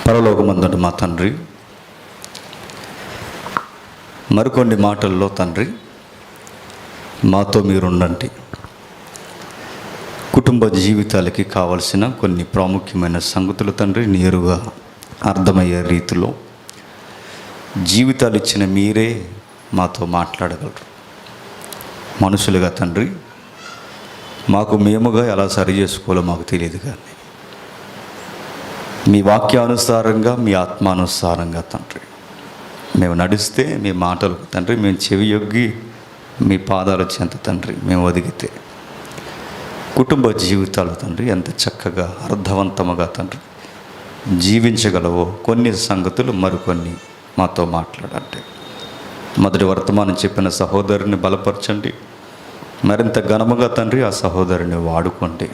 పరలోకమందున మా తండ్రి, మరికొన్ని మాటల్లో తండ్రి మాతో మీరుండండి. కుటుంబ జీవితాలకి కావలసిన కొన్ని ప్రాముఖ్యమైన సంగతులు తండ్రి నేరుగా అర్థమయ్యే రీతిలో జీవితాలు ఇచ్చిన మీరే మాతో మాట్లాడగలరు. మనుషులుగా తండ్రి మాకు మేముగా ఎలా సరి చేసుకోవాలో మాకు తెలియదు, కానీ మీ వాక్యానుసారంగా మీ ఆత్మానుసారంగా తండ్రి మేము నడిస్తే మీ మాటలకు తండ్రి మేము చెవియొగ్గి మీ పాదాల చెంత తండ్రి మేము ఒదిగితే కుటుంబ జీవితాలు తండ్రి ఎంత చక్కగా అర్థవంతముగా తండ్రి జీవించగలవో కొన్ని సంగతులు మరికొన్ని మాతో మాట్లాడండి. మొదటి వర్తమానం చెప్పిన సహోదరుని బలపరచండి. మరింత ఘనముగా తండ్రి ఆ సహోదరుని వాడుకోండి.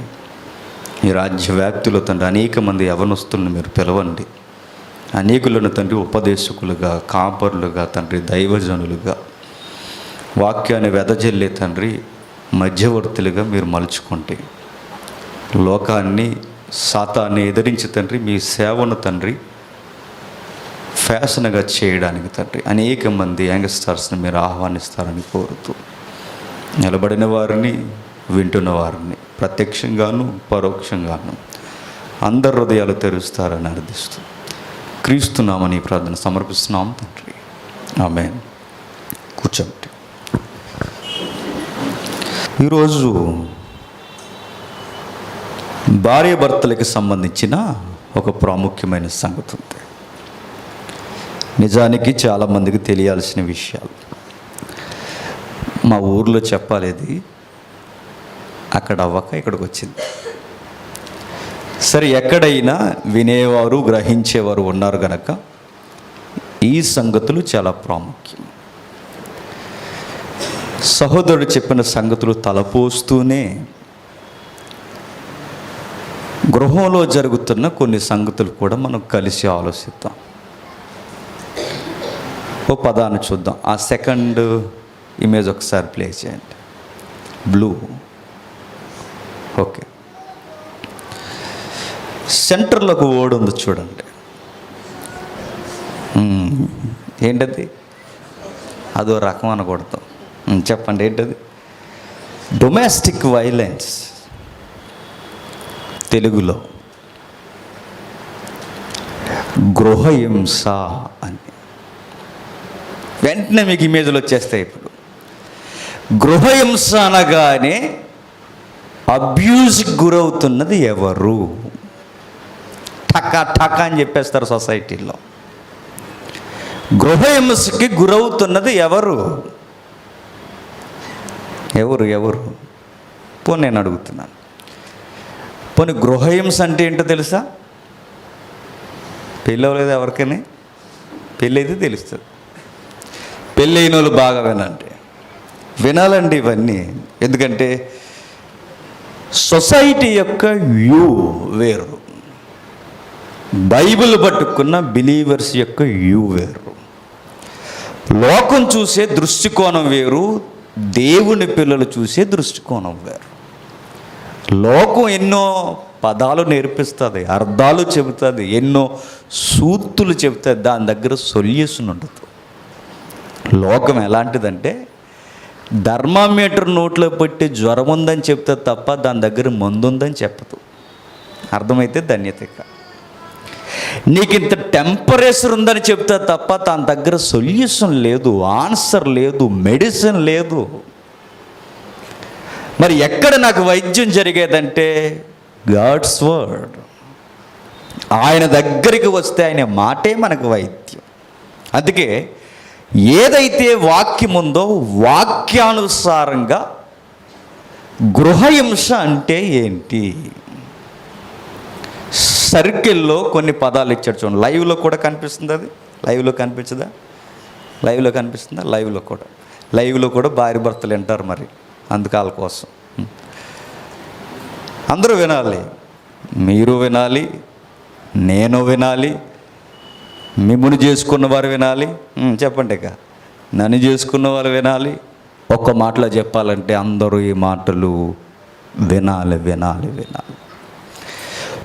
ఈ రాజ్య వ్యాప్తిలో తండ్రి అనేక మంది యవనస్తులను మీరు పిలవండి. అనేకులను తండ్రి ఉపదేశకులుగా, కాపరులుగా తండ్రి దైవజనులుగా, వాక్యాన్ని వెదజల్లే తండ్రి మధ్యవర్తులుగా మీరు మలుచుకోండి. లోకాన్ని సాతాన్ని ఎదిరించి తండ్రి మీ సేవను తండ్రి ఫ్యాషన్గా చేయడానికి తండ్రి అనేక మంది యంగ్స్టర్స్ని మీరు ఆహ్వానిస్తారని కోరుతూ నిలబడిన వారిని, వింటున్న వారిని ప్రత్యక్షంగాను పరోక్షంగాను అందరి హృదయాలు తెరుస్తారని అర్థిస్తూ క్రీస్తునామని ప్రార్థన సమర్పిస్తున్నాం తండ్రి. ఆమేన్. కూర్చోండి. ఈరోజు భార్యాభర్తలకి సంబంధించిన ఒక ప్రాముఖ్యమైన సంగతి ఉంది. నిజానికి చాలామందికి తెలియాల్సిన విషయాలు. మా ఊర్లో చెప్పాలేది అక్కడ అవ్వక ఇక్కడికి వచ్చింది. సరే, ఎక్కడైనా వినేవారు గ్రహించేవారు ఉన్నారు కనుక ఈ సంగతులు చాలా ప్రాముఖ్యం. సహోదరుడు చెప్పిన సంగతులు తలపోస్తూనే గృహంలో జరుగుతున్న కొన్ని సంగతులు కూడా మనం కలిసి ఆలోచిద్దాం. ఓ పదాన్ని చూద్దాం. ఆ సెకండ్ ఇమేజ్ ఒకసారి ప్లే చేయండి. బ్లూ. ఓకే, సెంటర్లో ఒక వర్డ్ ఉంది చూడండి. ఏంటది? అదో రకం అనకూడదు. చెప్పండి, ఏంటది? Domestic violence. తెలుగులో గృహహింస అని వెంటనే మీకు ఇమేజ్లు వచ్చేస్తాయి. ఇప్పుడు గృహహింస అనగానే అబ్యూజ్కి గురవుతున్నది ఎవరు? టక అని చెప్పేస్తారు సొసైటీలో. గృహహింసకి గురవుతున్నది ఎవరు? ఎవరు ఎవరు పోనీ నేను అడుగుతున్నాను. పోనీ గృహహింస అంటే ఏంటో తెలుసా? పెళ్ళి అవ్వలేదు ఎవరికైనా? పెళ్ళి అయితే తెలుస్తుంది. పెళ్ళి అయిన వాళ్ళు బాగా వినాలండి ఇవన్నీ. ఎందుకంటే సొసైటీ యొక్క వ్యూ వేరు, బైబిల్ పట్టుకున్న బిలీవర్స్ యొక్క వ్యూ వేరు, లోకం చూసే దృష్టికోణం వేరు, దేవుని పిల్లలు చూసే దృష్టికోణం వేరు. లోకం ఎన్నో పదాలు నేర్పిస్తుంది, అర్థాలు చెబుతుంది, ఎన్నో సూక్తులు చెబుతుంది. దాని దగ్గర సొల్యూషన్ ఉండదు. లోకం ఎలాంటిదంటే థర్మామీటర్ నోట్లో పెట్టి జ్వరం ఉందని చెప్తే తప్ప దాని దగ్గర మందు ఉందని చెప్పదు. అర్థమైతే ధన్యత. నీకు ఇంత టెంపరేచర్ ఉందని చెప్తే తప్ప దాని దగ్గర సొల్యూషన్ లేదు, ఆన్సర్ లేదు, మెడిసిన్ లేదు. మరి ఎక్కడ నాకు వైద్యం జరిగేదంటే గాడ్స్ వర్డ్. ఆయన దగ్గరికి వస్తే ఆయన మాటే మనకు వైద్యం. అందుకే ఏదైతే వాక్యం ఉందో వాక్యానుసారంగా గృహహింస అంటే ఏంటి? సర్కిల్లో కొన్ని పదాలు ఇచ్చాడు చూడండి. లైవ్లో కూడా కనిపిస్తుంది. అది లైవ్లో కనిపించదా? లైవ్లో కనిపిస్తుందా? లైవ్లో కూడా భార్య భర్తలు వింటారు. మరి అందుకు వాళ్ళ కోసం అందరూ వినాలి. మీరు వినాలి, నేను వినాలి, మిమ్మును చేసుకున్న వారు వినాలి. చెప్పండి, ఇక నన్ను చేసుకున్న వారు వినాలి. ఒక్క మాటలో చెప్పాలంటే అందరూ ఈ మాటలు వినాలి.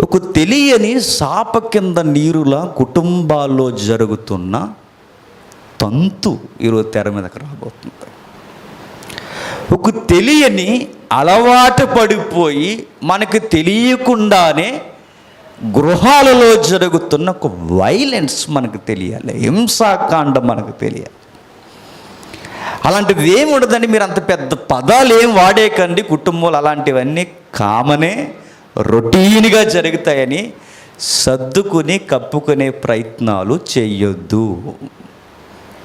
ఒక తెలియని శాప కింద నీరులా కుటుంబాల్లో జరుగుతున్న తంతు ఈరోజు తెర మీదకి రాబోతుంది. ఒక తెలియని అలవాటు పడిపోయి మనకు తెలియకుండానే గృహాలలో జరుగుతున్న ఒక వైలెన్స్ మనకు తెలియాలి, హింసాకాండం మనకు తెలియాలి. అలాంటిది ఏమి ఉండదండి. మీరు అంత పెద్ద పదాలు ఏం వాడేకండి. కుటుంబాలు అలాంటివన్నీ కామనే, రొటీన్గా జరుగుతాయని సర్దుకుని కప్పుకునే ప్రయత్నాలు చేయొద్దు.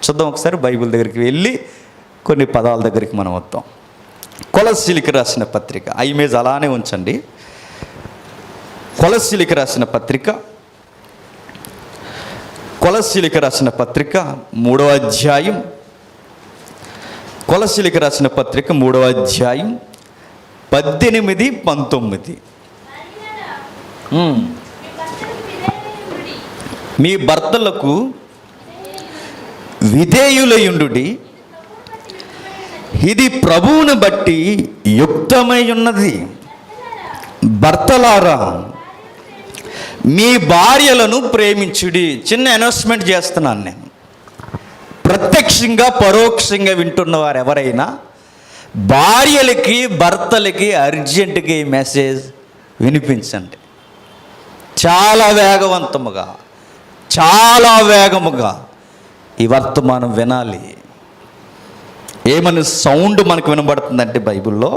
చూద్దాం ఒకసారి బైబిల్ దగ్గరికి వెళ్ళి కొన్ని పదాల దగ్గరికి మనం వద్దాం. కొలస్సీలకు రాసిన పత్రిక, ఆ ఇమేజ్ అలానే ఉంచండి. కొలస్సీలకు రాసిన పత్రిక 3వ అధ్యాయం, కొలస్సీలకు రాసిన పత్రిక 3వ అధ్యాయం 18-19. మీ భర్తలకు విధేయులయుండుడి, ఇది ప్రభువును బట్టి యుక్తమై ఉన్నది. భర్తలారా మీ భార్యలను ప్రేమించుడి. చిన్న అనౌన్స్మెంట్ చేస్తున్నాను నేను. ప్రత్యక్షంగా పరోక్షంగా వింటున్న వారు ఎవరైనా భార్యలకి భర్తలకి అర్జెంటుగా ఈ మెసేజ్ వినిపించండి. చాలా వేగవంతముగా, చాలా వేగముగా ఈ వర్తమానం వినాలి. ఏమని సౌండ్ మనకు వినబడుతుందంటే బైబిల్లో,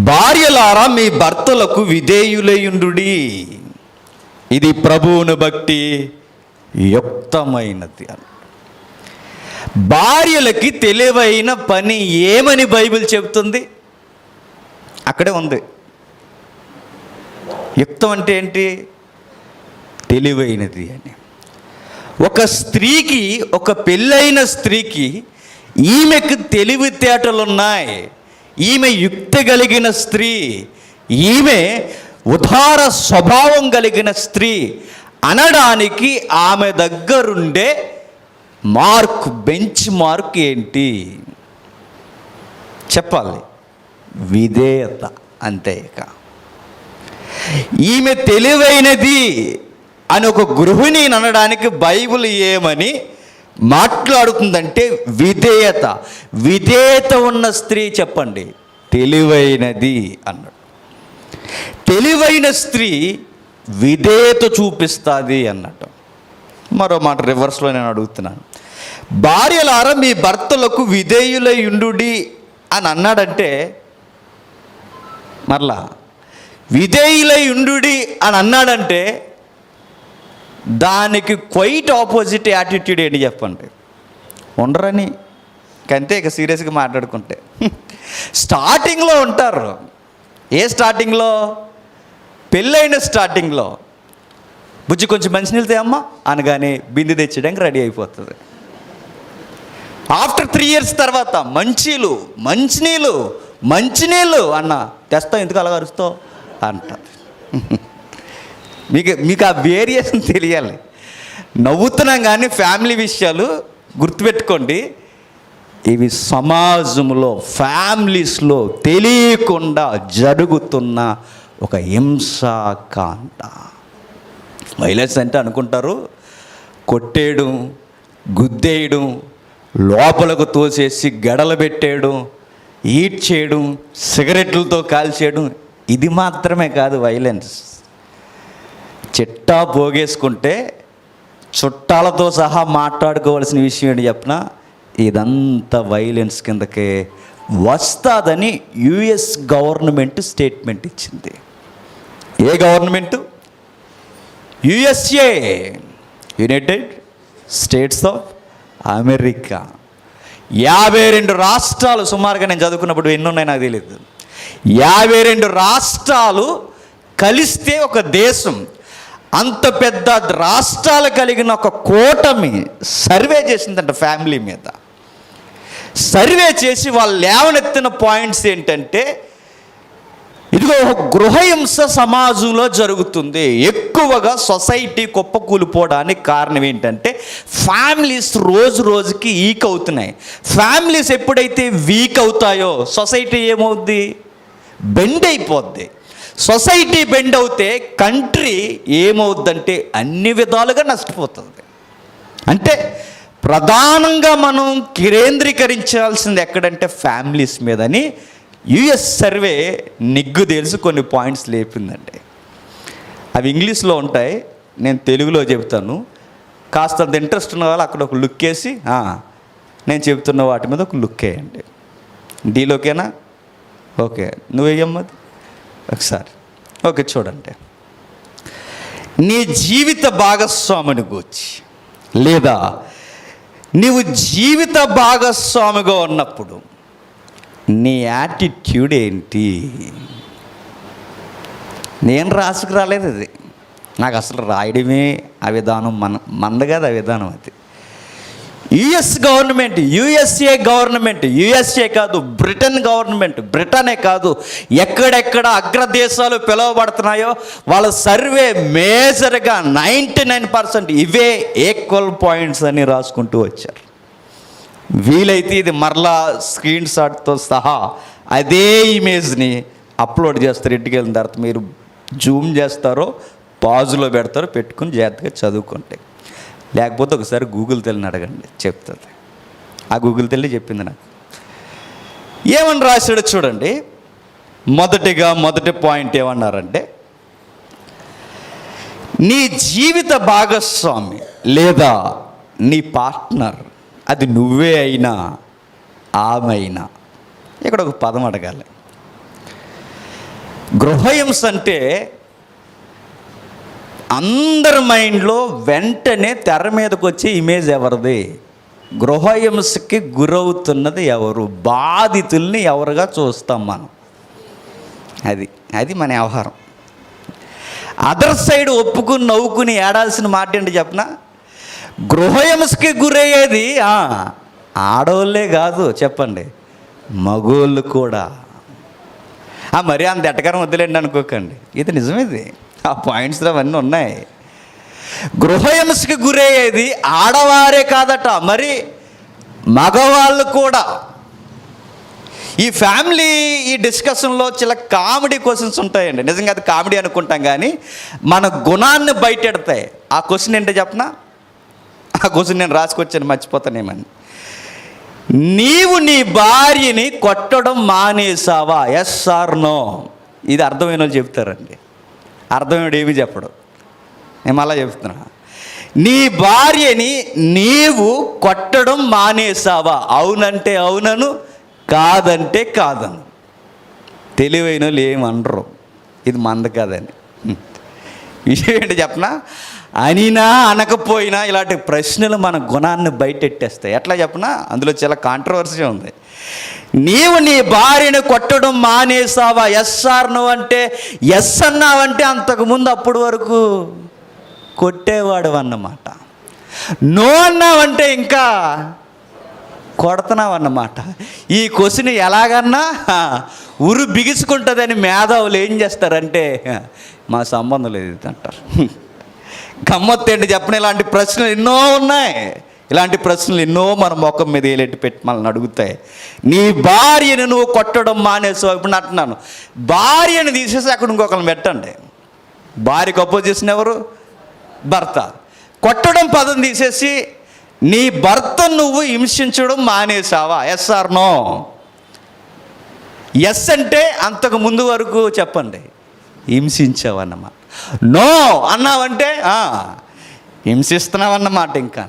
భార్యలారా మీ భర్తలకు విధేయులయుండుడి, ఇది ప్రభువును బట్టి యుక్తమైనది అని. భార్యలకి తెలివైన పని ఏమని బైబిల్ చెబుతుంది? అక్కడే ఉంది. యుక్తం అంటే ఏంటి? తెలివైనది అని. ఒక స్త్రీకి, ఒక పెళ్ళైన స్త్రీకి ఈమెకు తెలివితేటలున్నాయి, ఈమె యుక్తి కలిగిన స్త్రీ, ఈమె ఉదార స్వభావం కలిగిన స్త్రీ అనడానికి ఆమె దగ్గరుండే మార్క్, బెంచ్ మార్క్ ఏంటి చెప్పాలి? విధేయత. అంతే. ఇక ఈమె తెలివైనది అని ఒక గృహిణి అనడానికి బైబిల్ ఏమని మాట్లాడుతుందంటే విధేయత. విధేయత ఉన్న స్త్రీ చెప్పండి, తెలివైనది అన్నాడు. తెలివైన స్త్రీ విధేయత చూపిస్తుంది అన్నట్టు. మరో మాట రివర్స్లో నేను అడుగుతున్నాను. భార్యలారా మీ భర్తలకు విధేయులయుండుడి అని అన్నాడంటే, మరలా విధేయులయుండుడి అని అన్నాడంటే దానికి క్వైట్ ఆపోజిట్ యాటిట్యూడ్ ఏంటి చెప్పండి? ఉండరని. అంతే. ఇక సీరియస్గా మాట్లాడుకుంటే స్టార్టింగ్లో ఉంటారు. ఏ స్టార్టింగ్లో? పెళ్ళైన స్టార్టింగ్లో బుజ్జి కొంచెం మంచినీళ్ళు తేమ్మా అనగానే బిందె తెచ్చడానికి రెడీ అయిపోతుంది. ఆఫ్టర్ 3 years తర్వాత మంచినీళ్ళు అన్న తెస్తావు, ఎందుకు అలా అరుస్తావు అంటారు. మీకు ఆ వేరియేషన్ తెలియాలి. నవ్వుతున్నాం కానీ ఫ్యామిలీ విషయాలు గుర్తుపెట్టుకోండి. ఇవి సమాజంలో, ఫ్యామిలీస్లో తెలియకుండా జరుగుతున్న ఒక హింసాకాండ. వైలెన్స్ అంటే అనుకుంటారు కొట్టేయడం, గుద్దేయడం, లోపలకు తోసేసి గడలు పెట్టేయడం, ఈట్ చేయడం, సిగరెట్లతో కాల్చేయడం. ఇది మాత్రమే కాదు వైలెన్స్. చిట్టా పోగేసుకుంటే చుట్టాలతో సహా మాట్లాడుకోవాల్సిన విషయం ఏంటి చెప్పిన, ఇదంతా వైలెన్స్ కిందకే వస్తుందని యుఎస్ గవర్నమెంట్ స్టేట్మెంట్ ఇచ్చింది. ఏ government? USA, United States of America. 52 రాష్ట్రాలు సుమారుగా, నేను చదువుకున్నప్పుడు ఎన్ని ఉన్నాయి నాకు తెలియదు, 52 రాష్ట్రాలు కలిస్తే ఒక దేశం. అంత పెద్ద రాష్ట్రాలు కలిగిన ఒక కూటమి సర్వే చేసిందంట ఫ్యామిలీ మీద. సర్వే చేసి వాళ్ళు లేవనెత్తిన పాయింట్స్ ఏంటంటే, ఇదిగో గృహహింస సమాజంలో జరుగుతుంది. ఎక్కువగా సొసైటీ కుప్పకూలిపోవడానికి కారణం ఏంటంటే ఫ్యామిలీస్ రోజు రోజుకి వీక్ అవుతున్నాయి. ఫ్యామిలీస్ ఎప్పుడైతే వీక్ అవుతాయో సొసైటీ ఏమవుద్ది? బెండ్ అయిపోద్ది. సొసైటీ బెండ్ అవుతే కంట్రీ ఏమవుద్దంటే అన్ని విధాలుగా నష్టపోతుంది. అంటే ప్రధానంగా మనం కేంద్రీకరించాల్సింది ఎక్కడంటే ఫ్యామిలీస్ మీద అని యుఎస్ సర్వే నిగ్గు తెలిసి కొన్ని పాయింట్స్ లేపిందండి. అవి ఇంగ్లీష్లో ఉంటాయి, నేను తెలుగులో చెప్తాను. కాస్త ఇంట్రెస్ట్ ఉన్న వాళ్ళు అక్కడ ఒక లుక్ వేసి నేను చెప్తున్న వాటి మీద ఒక లుక్ వేయండి. డీలోకేనా? ఓకే, నువ్వేయమ్మది ఒకసారి. ఓకే, చూడండి. నీ జీవిత భాగస్వామిని గూర్చి లేదా నీవు జీవిత భాగస్వామిగా ఉన్నప్పుడు నీ యాటిట్యూడ్ ఏంటి? నేను రాసుకురాలేదు అది, నాకు అసలు రాయడమే ఆ విధానం, మంద కాదు ఆ విధానం. అది US government, USA government, USA కాదు బ్రిటన్ గవర్నమెంట్, బ్రిటనే కాదు ఎక్కడెక్కడ అగ్రదేశాలు పిలువబడుతున్నాయో వాళ్ళ సర్వే మేజర్గా 99% ఇవే ఈక్వల్ పాయింట్స్ అని రాసుకుంటూ వచ్చారు. వీలైతే ఇది మరలా స్క్రీన్ షాట్తో సహా అదే ఇమేజ్ని అప్లోడ్ చేస్తారు. ఇంటికి వెళ్ళిన తర్వాత మీరు జూమ్ చేస్తారో పాజులో పెడతారో పెట్టుకుని జాగ్రత్తగా చదువుకుంటే, లేకపోతే ఒకసారి గూగుల్ తల్లిని అడగండి, చెప్తుంది. ఆ గూగుల్ తల్లి చెప్పింది నాకు. ఏమని రాశాడో చూడండి. మొదటి పాయింట్ ఏమన్నారంటే, నీ జీవిత భాగస్వామి లేదా నీ పార్ట్నర్, అది నువ్వే అయినా ఆమె అయినా, ఇక్కడ ఒక పదం అడగాలి. గృహహింస అంటే అందరి మైండ్లో వెంటనే తెర మీదకి వచ్చే ఇమేజ్ ఎవరిది? గృహహింసకి గురవుతున్నది ఎవరు? బాధితుల్ని ఎవరుగా చూస్తాం మనం? అది మన వ్యవహారం. అదర్ సైడ్ ఒప్పుకుని నవ్వుకుని ఏడాల్సిన మాట ఏంటి చెప్పనా? గృహహింసకి గురయ్యేది ఆడవాళ్ళే కాదు, చెప్పండి, మగోళ్ళు కూడా. మరి అంత ఎట్టకరం వద్దులేండి అనుకోకండి, ఇది నిజమేది. ఆ పాయింట్స్ అవన్నీ ఉన్నాయి. గృహహింసకి గురయ్యేది ఆడవారే కాదట, మరి మగవాళ్ళు కూడా. ఈ ఫ్యామిలీ ఈ డిస్కషన్లో చాలా కామెడీ క్వశ్చన్స్ ఉంటాయండి. నిజంగా అది కామెడీ అనుకుంటాం, కానీ మన గుణాన్ని బయటెడతాయి. ఆ క్వశ్చన్ ఏంటో చెప్పనా? ఆ క్వశ్చన్ నేను రాసుకొచ్చాను, మర్చిపోతానేమని. నీవు నీ భార్యని కొట్టడం మానేసావా? Yes or no? ఇది అర్థమైన వాళ్ళు చెప్తారండి, అర్థమేడు ఏమి చెప్పడు. నేను అలా చెప్తున్నా. నీ భార్యని నీవు కొట్టడం మానేసావా? అవునంటే అవునను, కాదంటే కాదను. తెలివైన వాళ్ళు ఏమనరు, ఇది మంద కాదని. విషయం ఏంటి చెప్పనా? అనినా అనకపోయినా ఇలాంటి ప్రశ్నలు మన గుణాన్ని బయటెట్టేస్తాయి. ఎట్లా చెప్పనా? అందులో చాలా కాంట్రవర్సీ ఉంది. నీవు నీ భార్యను కొట్టడం మానేసావా? ఎస్ ఆర్ నో అంటే, ఎస్ అన్నావంటే అంతకుముందు అప్పుడు వరకు కొట్టేవాడు అన్నమాట. నో అన్నావంటే ఇంకా కొడుతున్నావు అన్నమాట. ఈ క్వశ్చన్ ఎలాగన్నా ఉరు బిగుసుకుంటుందని మేధావులు ఏం చేస్తారంటే, మా సంబంధం లేదు అంటారు. గమ్మత్తు ఏంటి చెప్పిన? ఇలాంటి ప్రశ్నలు ఎన్నో ఉన్నాయి. ఇలాంటి ప్రశ్నలు ఎన్నో మన ముఖం మీద ఏలెట్టి పెట్టి మనల్ని అడుగుతాయి. నీ భార్యను నువ్వు కొట్టడం మానేసావు. ఇప్పుడు అంటున్నాను, భార్యను తీసేసి అక్కడ ఇంకొకరిని పెట్టండి. భార్యకు అపోజిషన్ ఎవరు? భర్త. కొట్టడం పదం తీసేసి నీ భర్తను నువ్వు హింసించడం మానేసావా? Yes or no? ఎస్ అంటే అంతకు ముందు వరకు చెప్పండి, హింసించావన్నమాట. నో అన్నావంటే హింసిస్తున్నావన్నమాట. ఇంకా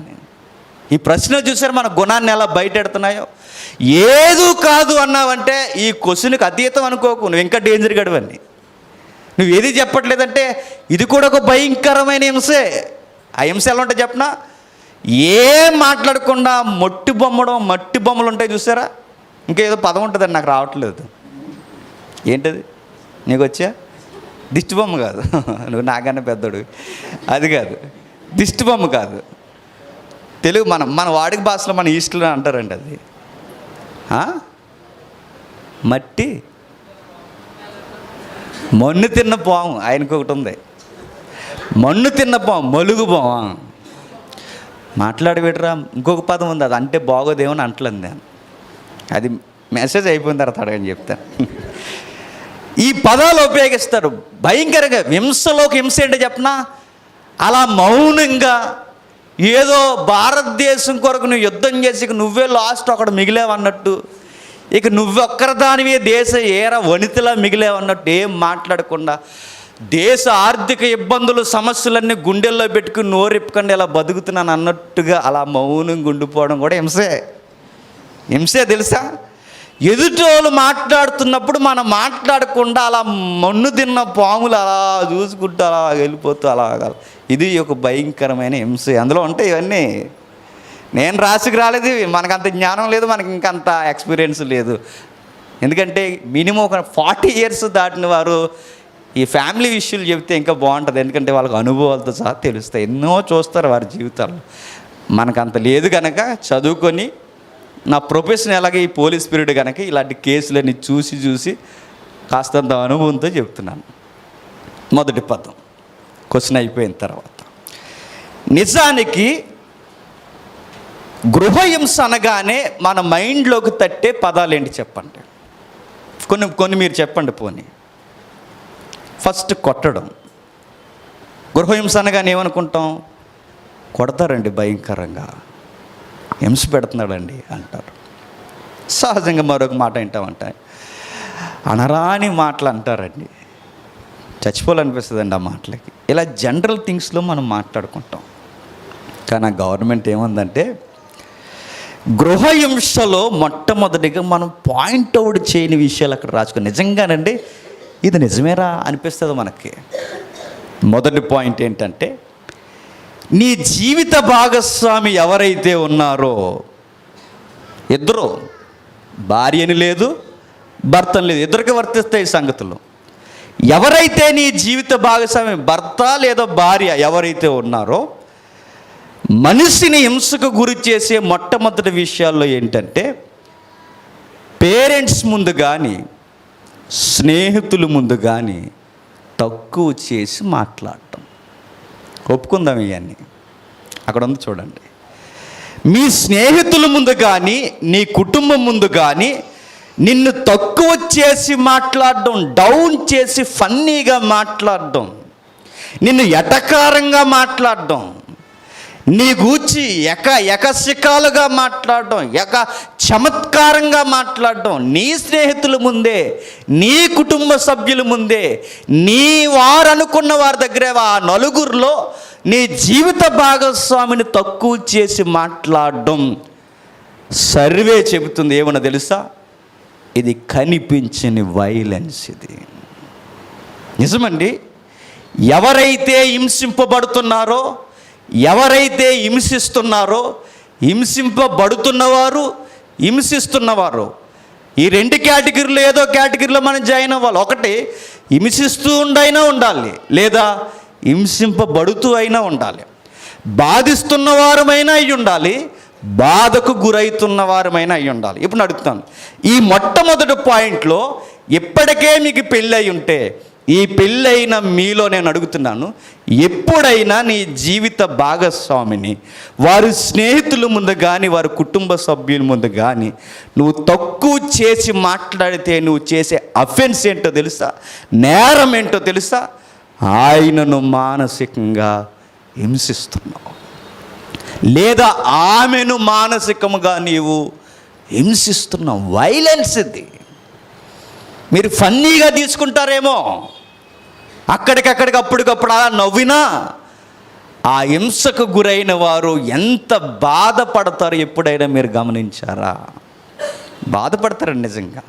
ఈ ప్రశ్న చూసారు మన గుణాన్ని ఎలా బయటెడుతున్నాయో. ఏదు కాదు అన్నావంటే ఈ క్వశ్చన్కి అతీతం అనుకోకు, నువ్వు ఇంకా డేంజర్ గడవని. నువ్వు ఏది చెప్పట్లేదంటే ఇది కూడా ఒక భయంకరమైన హింసే. ఆ హింస ఎలా ఉంటుంది చెప్పనా? ఏం మాట్లాడకుండా మట్టి బొమ్మలు ఉంటాయి చూసారా? ఇంకేదో పదం ఉంటుందండి, నాకు రావట్లేదు. ఏంటది? నీకు వచ్చా? దిష్టి బొమ్మ కాదు, నువ్వు నాకన్నా పెద్దోడు. అది కాదు, దిష్టి బొమ్మ కాదు. తెలుగు మన వాడికి భాషలో మన ఈస్ట్లో అంటారండి. అది మట్టి మన్ను తిన్న పాము. ఆయనకు ఒకటి ఉంది, మన్ను తిన్న పాము, మలుగు పాము. మాట్లాడబెట్టరా, ఇంకొక పదం ఉంది, అది అంటే బాగోదేమని అంటలేదు నేను. అది మెసేజ్ అయిపోయిన తర్వాత అడగని చెప్తాను. ఈ పదాలు ఉపయోగిస్తారు భయంకరంగా. హింసలోకి హింస ఏంటో చెప్పనా, అలా మౌనంగా ఏదో భారతదేశం కొరకు నువ్వు యుద్ధం చేసి ఇక నువ్వే లాస్ట్ అక్కడ మిగిలేవన్నట్టు, ఇక నువ్వొక్కరి దానివే దేశ ఏర వనితలా మిగిలేవన్నట్టు ఏం మాట్లాడకుండా దేశ ఆర్థిక ఇబ్బందులు సమస్యలన్నీ గుండెల్లో పెట్టుకుని నోరెప్పుకుండా ఇలా బతుకుతున్నాను అన్నట్టుగా అలా మౌనంగా ఉండిపోవడం కూడా హింసే తెలుసా. ఎదుటోళ్ళు మాట్లాడుతున్నప్పుడు మనం మాట్లాడకుండా అలా మన్ను తిన్న పాములు అలా చూసుకుంటూ అలా వెళ్ళిపోతూ అలాగా, ఇది ఒక భయంకరమైన హింస. అందులో ఉంటాయి ఇవన్నీ. నేను రాసుకు రాలేదు, మనకంత జ్ఞానం లేదు, మనకి ఇంకంత ఎక్స్పీరియన్స్ లేదు. ఎందుకంటే మినిమం ఒక 40 years దాటిన వారు ఈ ఫ్యామిలీ విషయాలు చెబితే ఇంకా బాగుంటుంది. ఎందుకంటే వాళ్ళకి అనుభవాలతో సహా తెలుస్తాయి, ఎన్నో చూస్తారు వారి జీవితాల్లో. మనకంత లేదు కనుక చదువుకొని, నా ప్రొఫెషన్ ఎలాగే ఈ పోలీస్ పీరియడ్ కనుక ఇలాంటి కేసులన్నీ చూసి కాస్తంత అనుభవంతో చెప్తున్నాను. మొదటి పదం క్వశ్చన్ అయిపోయిన తర్వాత, నిజానికి గృహహింస అనగానే మన మైండ్లోకి తట్టే పదాలు ఏంటి చెప్పండి. కొన్ని మీరు చెప్పండి. పోనీ ఫస్ట్ కొట్టడం. గృహహింస అనగానే ఏమనుకుంటాం? కొడతారండి భయంకరంగా, హింస పెడుతున్నాడండి అంటారు. సహజంగా మరొక మాట వింటామంటే అనరాని మాటలు అంటారండి, చచ్చిపోవాలనిపిస్తుందండి ఆ మాటలకి. ఇలా జనరల్ థింగ్స్లో మనం మాట్లాడుకుంటాం. కానీ ఆ గవర్నమెంట్ ఏముందంటే గృహహింసలో మొట్టమొదటిగా మనం పాయింట్అవుట్ చేయని విషయాలు అక్కడ రాసుకొని, నిజంగానండి ఇది నిజమేరా అనిపిస్తుంది మనకి. మొదటి పాయింట్ ఏంటంటే, నీ జీవిత భాగస్వామి ఎవరైతే ఉన్నారో, ఇద్దరు, భార్యని లేదు భర్తని లేదు, ఇద్దరికి వర్తిస్తాయి సంగతులు. ఎవరైతే నీ జీవిత భాగస్వామి భర్త లేదా భార్య ఎవరైతే ఉన్నారో, మనిషిని హింసకు గురి చేసే మొట్టమొదటి విషయాల్లో ఏంటంటే, పేరెంట్స్ ముందు కానీ స్నేహితుల ముందు కానీ తక్కువ చేసి మాట్లాడటం. ఒప్పుకుందాం ఇవన్నీ. అక్కడ ఉంది చూడండి. మీ స్నేహితుల ముందు కానీ నీ కుటుంబం ముందు కానీ నిన్ను తక్కువ చేసి మాట్లాడడం, డౌన్ చేసి ఫన్నీగా మాట్లాడడం, నిన్ను ఎటకారంగా మాట్లాడడం, నీ గూర్చి ఎకశికాలుగా మాట్లాడడం, చమత్కారంగా మాట్లాడడం, నీ స్నేహితుల ముందే, నీ కుటుంబ సభ్యుల ముందే, నీ వారు అనుకున్న వారి దగ్గరే, ఆ నలుగురిలో నీ జీవిత భాగస్వామిని తక్కువ చేసి మాట్లాడడం. సర్వే చెబుతుంది ఏమన్నా తెలుసా? ఇది కనిపించని వైలెన్స్. ఇది నిజమండి. ఎవరైతే హింసింపబడుతున్నారో, ఎవరైతే హింసిస్తున్నారో, హింసింపబడుతున్నవారు, హింసిస్తున్నవారు, ఈ రెండు కేటగిరీలో ఏదో కేటగిరీలో మనం జాయిన్ అవ్వాలి. ఒకటి హింసిస్తూ ఉండైనా ఉండాలి, లేదా హింసింపబడుతూ అయినా ఉండాలి. బాధిస్తున్న వారమైనా అయి ఉండాలి, బాధకు గురవుతున్న వారమైనా అయి ఉండాలి. ఇప్పుడు అడుగుతాను, ఈ మొట్టమొదటి పాయింట్లో ఇప్పటికే మీకు పెళ్ళి అయి ఉంటే, ఈ పెళ్ళైన మీలో నేను అడుగుతున్నాను, ఎప్పుడైనా నీ జీవిత భాగస్వామిని వారి స్నేహితుల ముందు కానీ వారి కుటుంబ సభ్యుల ముందు కానీ నువ్వు తక్కువ చేసి మాట్లాడితే నువ్వు చేసే అఫెన్స్ ఏంటో తెలుసా? నేరం ఏంటో తెలుసా? ఆయనను మానసికంగా హింసిస్తున్నావు, లేదా ఆమెను మానసికంగా నీవు హింసిస్తున్నావు. వైలెన్స్ ఇది. మీరు ఫన్నీగా తీసుకుంటారేమో, అక్కడికక్కడికి అప్పటికప్పుడు అలా నవ్వినా ఆ హింసకు గురైన వారు ఎంత బాధపడతారు ఎప్పుడైనా మీరు గమనించారా? బాధపడతారండి నిజంగా.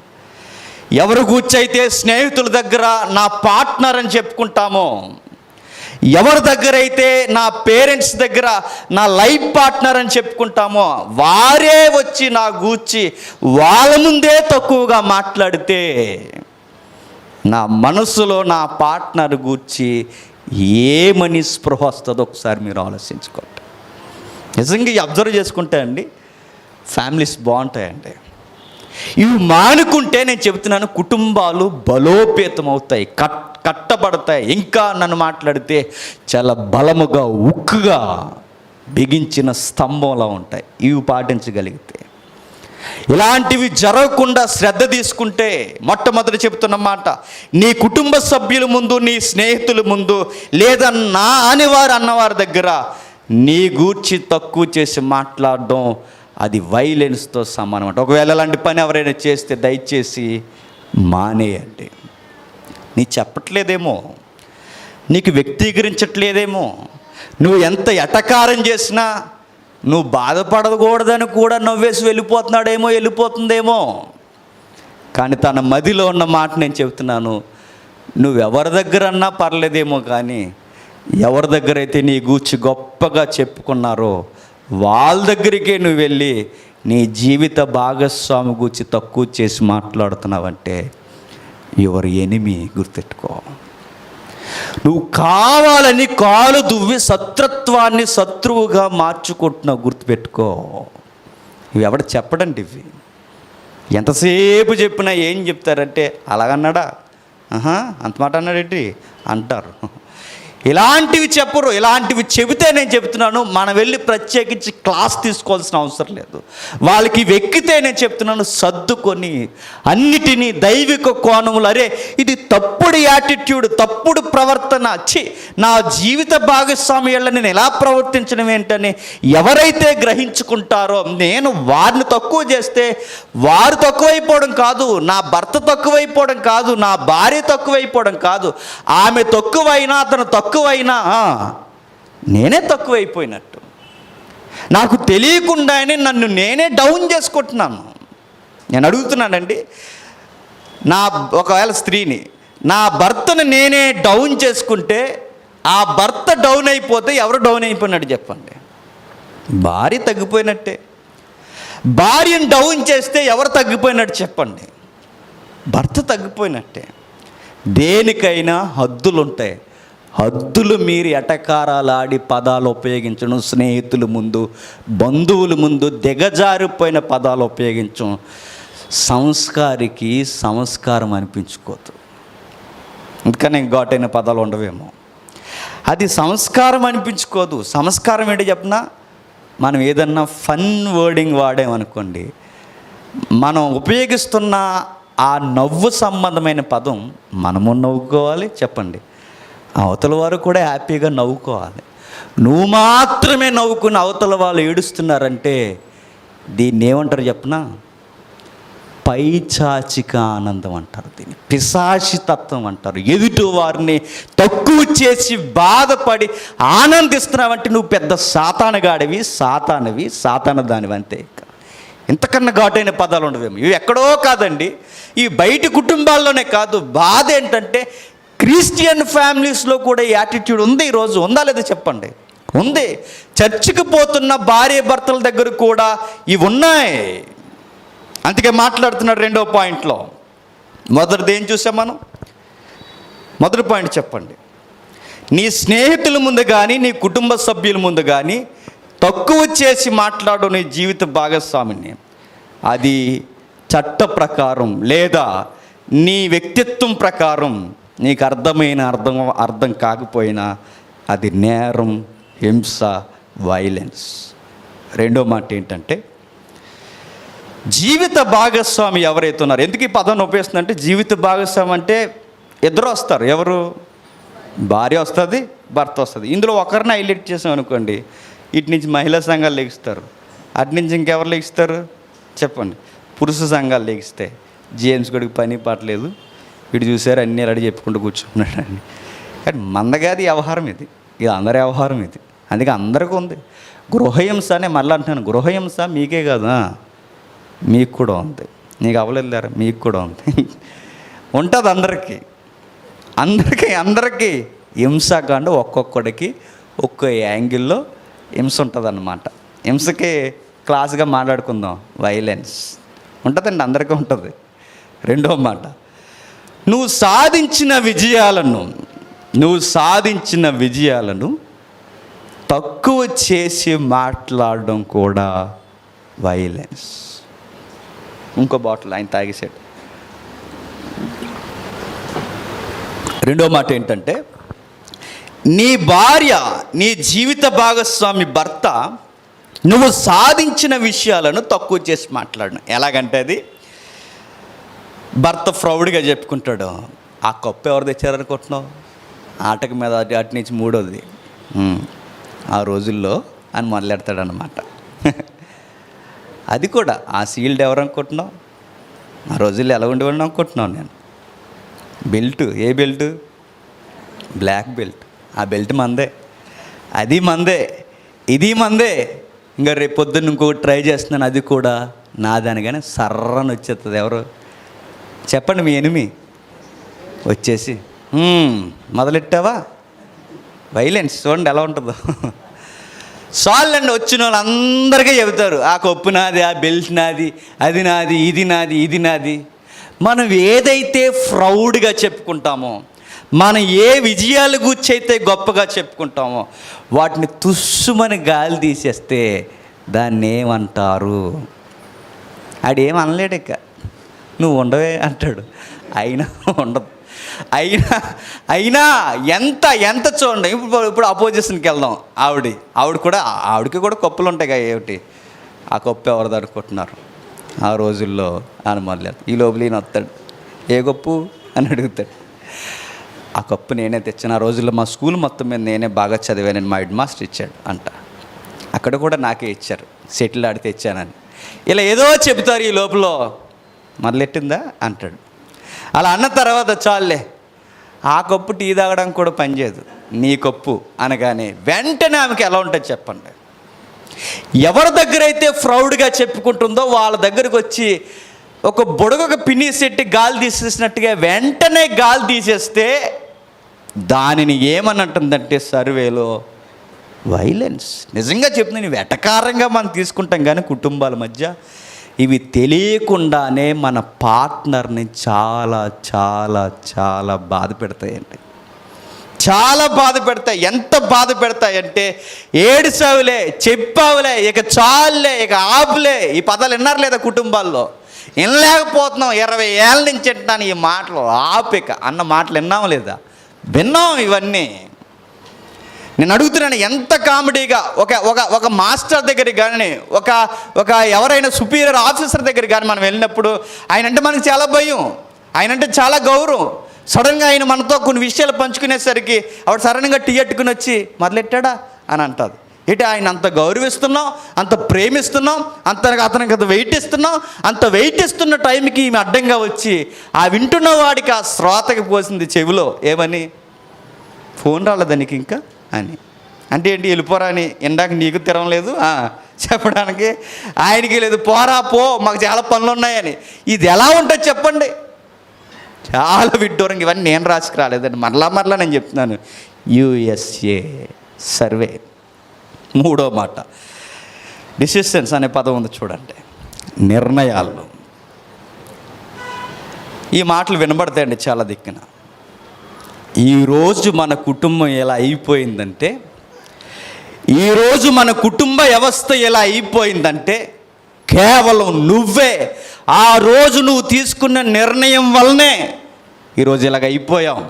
ఎవరు కూర్చైతే స్నేహితుల దగ్గర నా పార్ట్నర్ అని చెప్పుకుంటామో, ఎవరి దగ్గర అయితే నా పేరెంట్స్ దగ్గర నా లైఫ్ పార్ట్నర్ అని చెప్పుకుంటామో, వారే వచ్చి నా గూర్చి వాళ్ళ ముందే తక్కువగా మాట్లాడితే నా మనసులో నా పార్ట్నర్ గూర్చి ఏమని స్పృహ వస్తుందో ఒకసారి మీరు ఆలోచించుకోండి. నిజంగా అబ్జర్వ్ చేసుకుంటే అండి ఫ్యామిలీస్ బాగుంటాయండి. ఇవి మానుకుంటే నేను చెబుతున్నాను, కుటుంబాలు బలోపేతం అవుతాయి, కట్టబడతాయి. ఇంకా నన్ను మాట్లాడితే చాలా బలముగా ఉక్కుగా బిగించిన స్తంభంలా ఉంటాయి. ఇవి పాటించగలిగితే ఇలాంటివి జరగకుండా శ్రద్ధ తీసుకుంటే, మొట్టమొదటి చెప్తున్న మాట, నీ కుటుంబ సభ్యుల ముందు, నీ స్నేహితుల ముందు, లేదా నా అనివారు అన్నవారి దగ్గర నీ గూర్చి తక్కువ చేసి మాట్లాడడం అది వైలెన్స్తో సమానం అంట. ఒకవేళ అలాంటి పని ఎవరైనా చేస్తే దయచేసి మానేయండి. నీ చెప్పట్లేదేమో, నీకు వ్యక్తీకరించట్లేదేమో, నువ్వు ఎంత ఎటకారం చేసినా నువ్వు బాధపడకూడదని కూడా నవ్వేసి వెళ్ళిపోతుందేమో. కానీ తన మదిలో ఉన్న మాట నేను చెబుతున్నాను, నువ్వెవరి దగ్గర అన్నా పర్లేదేమో, కానీ ఎవరి దగ్గర అయితే నీ గూర్చి గొప్పగా చెప్పుకున్నారో వాళ్ళ దగ్గరికే నువ్వు వెళ్ళి నీ జీవిత భాగస్వామి గూర్చి తక్కువ చేసి మాట్లాడుతున్నావంటే యువర్ ఎనిమీ. గుర్తెట్టుకో. నువ్వు కావాలని కాలు దువ్వి శత్రుత్వాన్ని శత్రువుగా మార్చుకుంటున్నావు. గుర్తుపెట్టుకో. ఇవి ఎవడు చెప్పడండి. ఇవి ఎంతసేపు చెప్పినా ఏం చెప్తారంటే, అలాగన్నాడా, అంత మాట అన్నాడేంటి అంటారు. ఇలాంటివి చెప్పరు. ఇలాంటివి చెబితే నేను చెప్తున్నాను, మనం వెళ్ళి ప్రత్యేకించి క్లాస్ తీసుకోవాల్సిన అవసరం లేదు. వాళ్ళకి వెక్కితే నేను చెప్తున్నాను, సర్దుకొని అన్నిటినీ దైవిక కోణములు, అరే ఇది తప్పుడు యాటిట్యూడ్, తప్పుడు ప్రవర్తన, నా జీవిత భాగస్వామ్యాల నేను ఎలా ప్రవర్తించడం ఏంటని ఎవరైతే గ్రహించుకుంటారో, నేను వారిని తక్కువ చేస్తే వారు తక్కువైపోవడం కాదు, నా భర్త తక్కువైపోవడం కాదు, నా భార్య తక్కువైపోవడం కాదు, ఆమె తక్కువైనా అతను తక్కువైనా నేనే తక్కువైపోయినట్టు. నాకు తెలియకుండానే నన్ను నేనే డౌన్ చేసుకుంటున్నాను. నేను అడుగుతున్నానండి, ఒకవేళ స్త్రీని, నా భర్తను నేనే డౌన్ చేసుకుంటే ఆ భర్త డౌన్ అయిపోతే ఎవరు డౌన్ అయిపోయినట్టు చెప్పండి? భార్య తగ్గిపోయినట్టే. భార్యను డౌన్ చేస్తే ఎవరు తగ్గిపోయినట్టు చెప్పండి? భర్త తగ్గిపోయినట్టే. దేనికైనా హద్దులు ఉంటాయి. హద్దులు మీరు ఎటకారాలాడి పదాలు ఉపయోగించడం, స్నేహితుల ముందు, బంధువుల ముందు దిగజారిపోయిన పదాలు ఉపయోగించడం సంస్కారికి సంస్కారం అనిపించుకోదు. అందుకని ఘాటైన పదాలు ఉండవేమో, అది సంస్కారం అనిపించుకోదు. సంస్కారం ఏంటి చెప్పినా, మనం ఏదన్నా ఫన్ వర్డింగ్ వాడామనుకోండి, మనం ఉపయోగిస్తున్న ఆ నవ్వు సంబంధమైన పదం మనము నవ్వుకోవాలి, చెప్పండి, అవతల వారు కూడా హ్యాపీగా నవ్వుకోవాలి. నువ్వు మాత్రమే నవ్వుకుని అవతల వాళ్ళు ఏడుస్తున్నారంటే దీన్ని ఏమంటారు చెప్పనా? పైచాచిక ఆనందం అంటారు. దీన్ని పిశాచితత్వం అంటారు. ఎదుటి వారిని తక్కువ చేసి బాధపడి ఆనందిస్తున్నావంటే నువ్వు పెద్ద సాతానుగాడివి, సాతాను దానివి, అంతే. ఇంతకన్నా ఘాటైన పదాలు ఉండవేమో. ఇవి ఎక్కడో కాదండి, ఈ బయటి కుటుంబాల్లోనే కాదు. బాధ ఏంటంటే క్రిస్టియన్ ఫ్యామిలీస్లో కూడా ఈ యాటిట్యూడ్ ఉంది. ఈరోజు ఉందా లేదా చెప్పండి? ఉంది. చర్చికి పోతున్న భార్య భర్తల దగ్గర కూడా ఇవి ఉన్నాయి. అందుకే మాట్లాడుతున్నాడు రెండో పాయింట్లో. మొదటిది ఏం చూసాం మనం? మొదటి పాయింట్ చెప్పండి. నీ స్నేహితుల ముందు కానీ, నీ కుటుంబ సభ్యుల ముందు కానీ తక్కువ చేసి మాట్లాడు నీ జీవిత భాగస్వామిని. అది చట్ట ప్రకారం లేదా నీ వ్యక్తిత్వం ప్రకారం నీకు అర్థం కాకపోయినా అది నేరం, హింస, వైలెన్స్. రెండో మాట ఏంటంటే, జీవిత భాగస్వామి ఎవరైతే ఉన్నారో, ఎందుకు ఈ పదం ఉపయోగిస్తుందంటే, జీవిత భాగస్వామి అంటే ఇద్దరు వస్తారు. ఎవరు? భార్య వస్తుంది, భర్త వస్తుంది. ఇందులో ఒకరిని హైలైట్ చేసాం అనుకోండి, ఇటు నుంచి మహిళా సంఘాలు లెగిస్తారు, అటు నుంచి ఇంకెవరు లెగిస్తారు చెప్పండి? పురుష సంఘాలు లెగిస్తాయి. జేమ్స్ గడికి పని పట్టలేదు, వీడు చూసారు అన్నీ రెడీ చెప్పుకుంటూ కూర్చుంటున్నాడండి. కానీ మందగాది వ్యవహారం ఇది అందరి వ్యవహారం ఇది. అందుకే అందరికీ ఉంది. గృహహింస అనే మళ్ళీ అంటున్నాను, గృహహింస మీకే కాదు, మీకు కూడా ఉంది. నీకు అవ్వలేదు లేరా, మీకు కూడా ఉంది. ఉంటుంది అందరికీ హింసకాండ ఒక్కొక్కడికి ఒక్కో యాంగిల్లో హింస ఉంటుంది అన్నమాట. హింసకి క్లాస్గా మాట్లాడుకుందాం, వైలెన్స్ ఉంటుందండి, అందరికీ ఉంటుంది. రెండో మాట, నువ్వు సాధించిన విజయాలను తక్కువ చేసి మాట్లాడడం కూడా వైలెన్స్. ఇంకో బాటిల్ ఆయన తాగేసాడు. రెండో మాట ఏంటంటే, నీ భార్య, నీ జీవిత భాగస్వామి భర్త నువ్వు సాధించిన విషయాలను తక్కువ చేసి మాట్లాడను. ఎలాగంటే అది భర్త ప్రౌడ్గా చెప్పుకుంటాడు, ఆ కప్పు ఎవరు తెచ్చారనుకుంటున్నావు, ఆటక మీద అటు నుంచి మూడోది ఆ రోజుల్లో అని మొదలెడతాడనమాట. అది కూడా ఆ సీల్డ్ ఎవరు అనుకుంటున్నావు, ఆ రోజుల్లో ఎలా ఉండేవాడిని అనుకుంటున్నావు నేను. బెల్ట్, ఏ బెల్ట్? Black belt. ఆ బెల్ట్ మందే, అది మందే, ఇది మందే. ఇంకా రేపు పొద్దున్న ఇంకొకటి ట్రై చేస్తున్నాను, అది కూడా నాదనగానే సర్రని వచ్చేస్తుంది. ఎవరు చెప్పండి? మీ ఎనిమి వచ్చేసి మొదలెట్టావా వైలెన్స్. చూడండి ఎలా ఉంటుందో. సాల్లండి వచ్చిన వాళ్ళందరికీ చెబుతారు, ఆ కప్పు నాది, ఆ బెల్ట్ నాది, అది నాది, ఇది నాది, ఇది నాది. మనం ఏదైతే ప్రౌడ్గా చెప్పుకుంటామో, మనం ఏ విజయాల గురించి అయితే గొప్పగా చెప్పుకుంటామో, వాటిని తుస్సుమని గాలి తీసేస్తే దాన్ని ఏమంటారు? ఆడేం అనలేడు, ఇక నువ్వు ఉండవే అంటాడు. అయినా ఉండదు. అయినా ఎంత చూడండి. ఇప్పుడు అపోజిషన్కి వెళ్దాం. ఆవిడకి కూడా కప్పులు ఉంటాయి కదా, ఏమిటి ఆ కప్పు ఎవరిది అనుకుంటున్నారు? ఆ రోజుల్లో ఆయన మొదలెడు. ఈ లోపల ఈయన వస్తాడు, ఏ కప్పు అని అడుగుతాడు. ఆ కప్పు నేనే తెచ్చాను, ఆ రోజుల్లో మా స్కూల్ మొత్తం మీద నేనే బాగా చదివానని మా హెడ్ మాస్టర్ ఇచ్చాడు అంట. అక్కడ కూడా నాకే ఇచ్చారు, సెటిల్ ఆడితే ఇచ్చానని. ఇలా ఏదో చెబుతారు. ఈ లోపల మొదలెట్టిందా అంటాడు. అలా అన్న తర్వాత చాలులే, ఆ కప్పు టీ తాగడానికి కూడా పనిచేయదు, నీ కప్పు అనగానే వెంటనే ఆమెకి ఎలా ఉంటుంది చెప్పండి? ఎవరి దగ్గర అయితే ప్రౌడ్గా చెప్పుకుంటుందో వాళ్ళ దగ్గరకు వచ్చి ఒక బుడగకు పిన్ని సెట్టి గాలి తీసేసినట్టుగా వెంటనే గాలి తీసేస్తే దానిని ఏమని అంటుందంటే సర్వేలో వైలెన్స్. నిజంగా చెప్తుంది, వెటకారంగా మనం తీసుకుంటాం కానీ కుటుంబాల మధ్య ఇవి తెలియకుండానే మన పార్ట్నర్ని చాలా చాలా చాలా బాధ పెడతాయండి. చాలా బాధ పెడతాయి. ఎంత బాధ పెడతాయంటే, ఏడుసావులే, చెప్పావులే, ఇక చాలులే, ఇక ఆపులే. ఈ పదాలు విన్నారు లేదా కుటుంబాల్లో? వినలేకపోతున్నాం. 20 ఏళ్ళ నుంచి వింటున్నాను ఈ మాటలు. ఆపిక అన్న మాటలు విన్నాము లేదా? విన్నాం. ఇవన్నీ నేను అడుగుతున్నాను, ఎంత కామెడీగా ఒక మాస్టర్ దగ్గరికి కానీ ఒక ఎవరైనా సుపీరియర్ ఆఫీసర్ దగ్గర కానీ మనం వెళ్ళినప్పుడు ఆయన అంటే మనకు చాలా భయం, ఆయన అంటే చాలా గౌరవం. సడన్గా ఆయన మనతో కొన్ని విషయాలు పంచుకునేసరికి ఆవిడ సడన్గా టీ ఎట్టుకుని వచ్చి మొదలెట్టాడా అని అంటుంది. ఇటు ఆయన అంత గౌరవిస్తున్నాం, అంత ప్రేమిస్తున్నాం, అతనికి అంత వెయిట్ ఇస్తున్నాం. అంత వెయిట్ ఇస్తున్న టైంకి ఈమె అడ్డంగా వచ్చి ఆ వింటున్న వాడికి ఆ శ్రోతకి పోసింది చెవిలో, ఏమని? ఫోన్ రాలేదా నీకు ఇంకా అని. అంటే ఏంటి, వెళ్ళిపోరా అని ఇందాక నీకు తిరం లేదు చెప్పడానికి, ఆయనకి లేదు, పోరా పో మాకు చాలా పనులు ఉన్నాయని. ఇది ఎలా ఉంటుంది చెప్పండి? చాలా విడ్డూరంగా. ఇవన్నీ నేను రాసుకు రాలేదండి, మరలా నేను చెప్తున్నాను. USA సర్వే 3వ మాట డిసిషన్స్ అనే పదం ఉంది చూడండి, నిర్ణయాలు. ఈ మాటలు వినబడతాయండి చాలా దిక్కున. ఈరోజు మన కుటుంబం ఎలా అయిపోయిందంటే, ఈరోజు మన కుటుంబ వ్యవస్థ ఎలా అయిపోయిందంటే, కేవలం నువ్వే ఆ రోజు నువ్వు తీసుకున్న నిర్ణయం వల్లనే ఈరోజు ఇలాగ అయిపోయావు.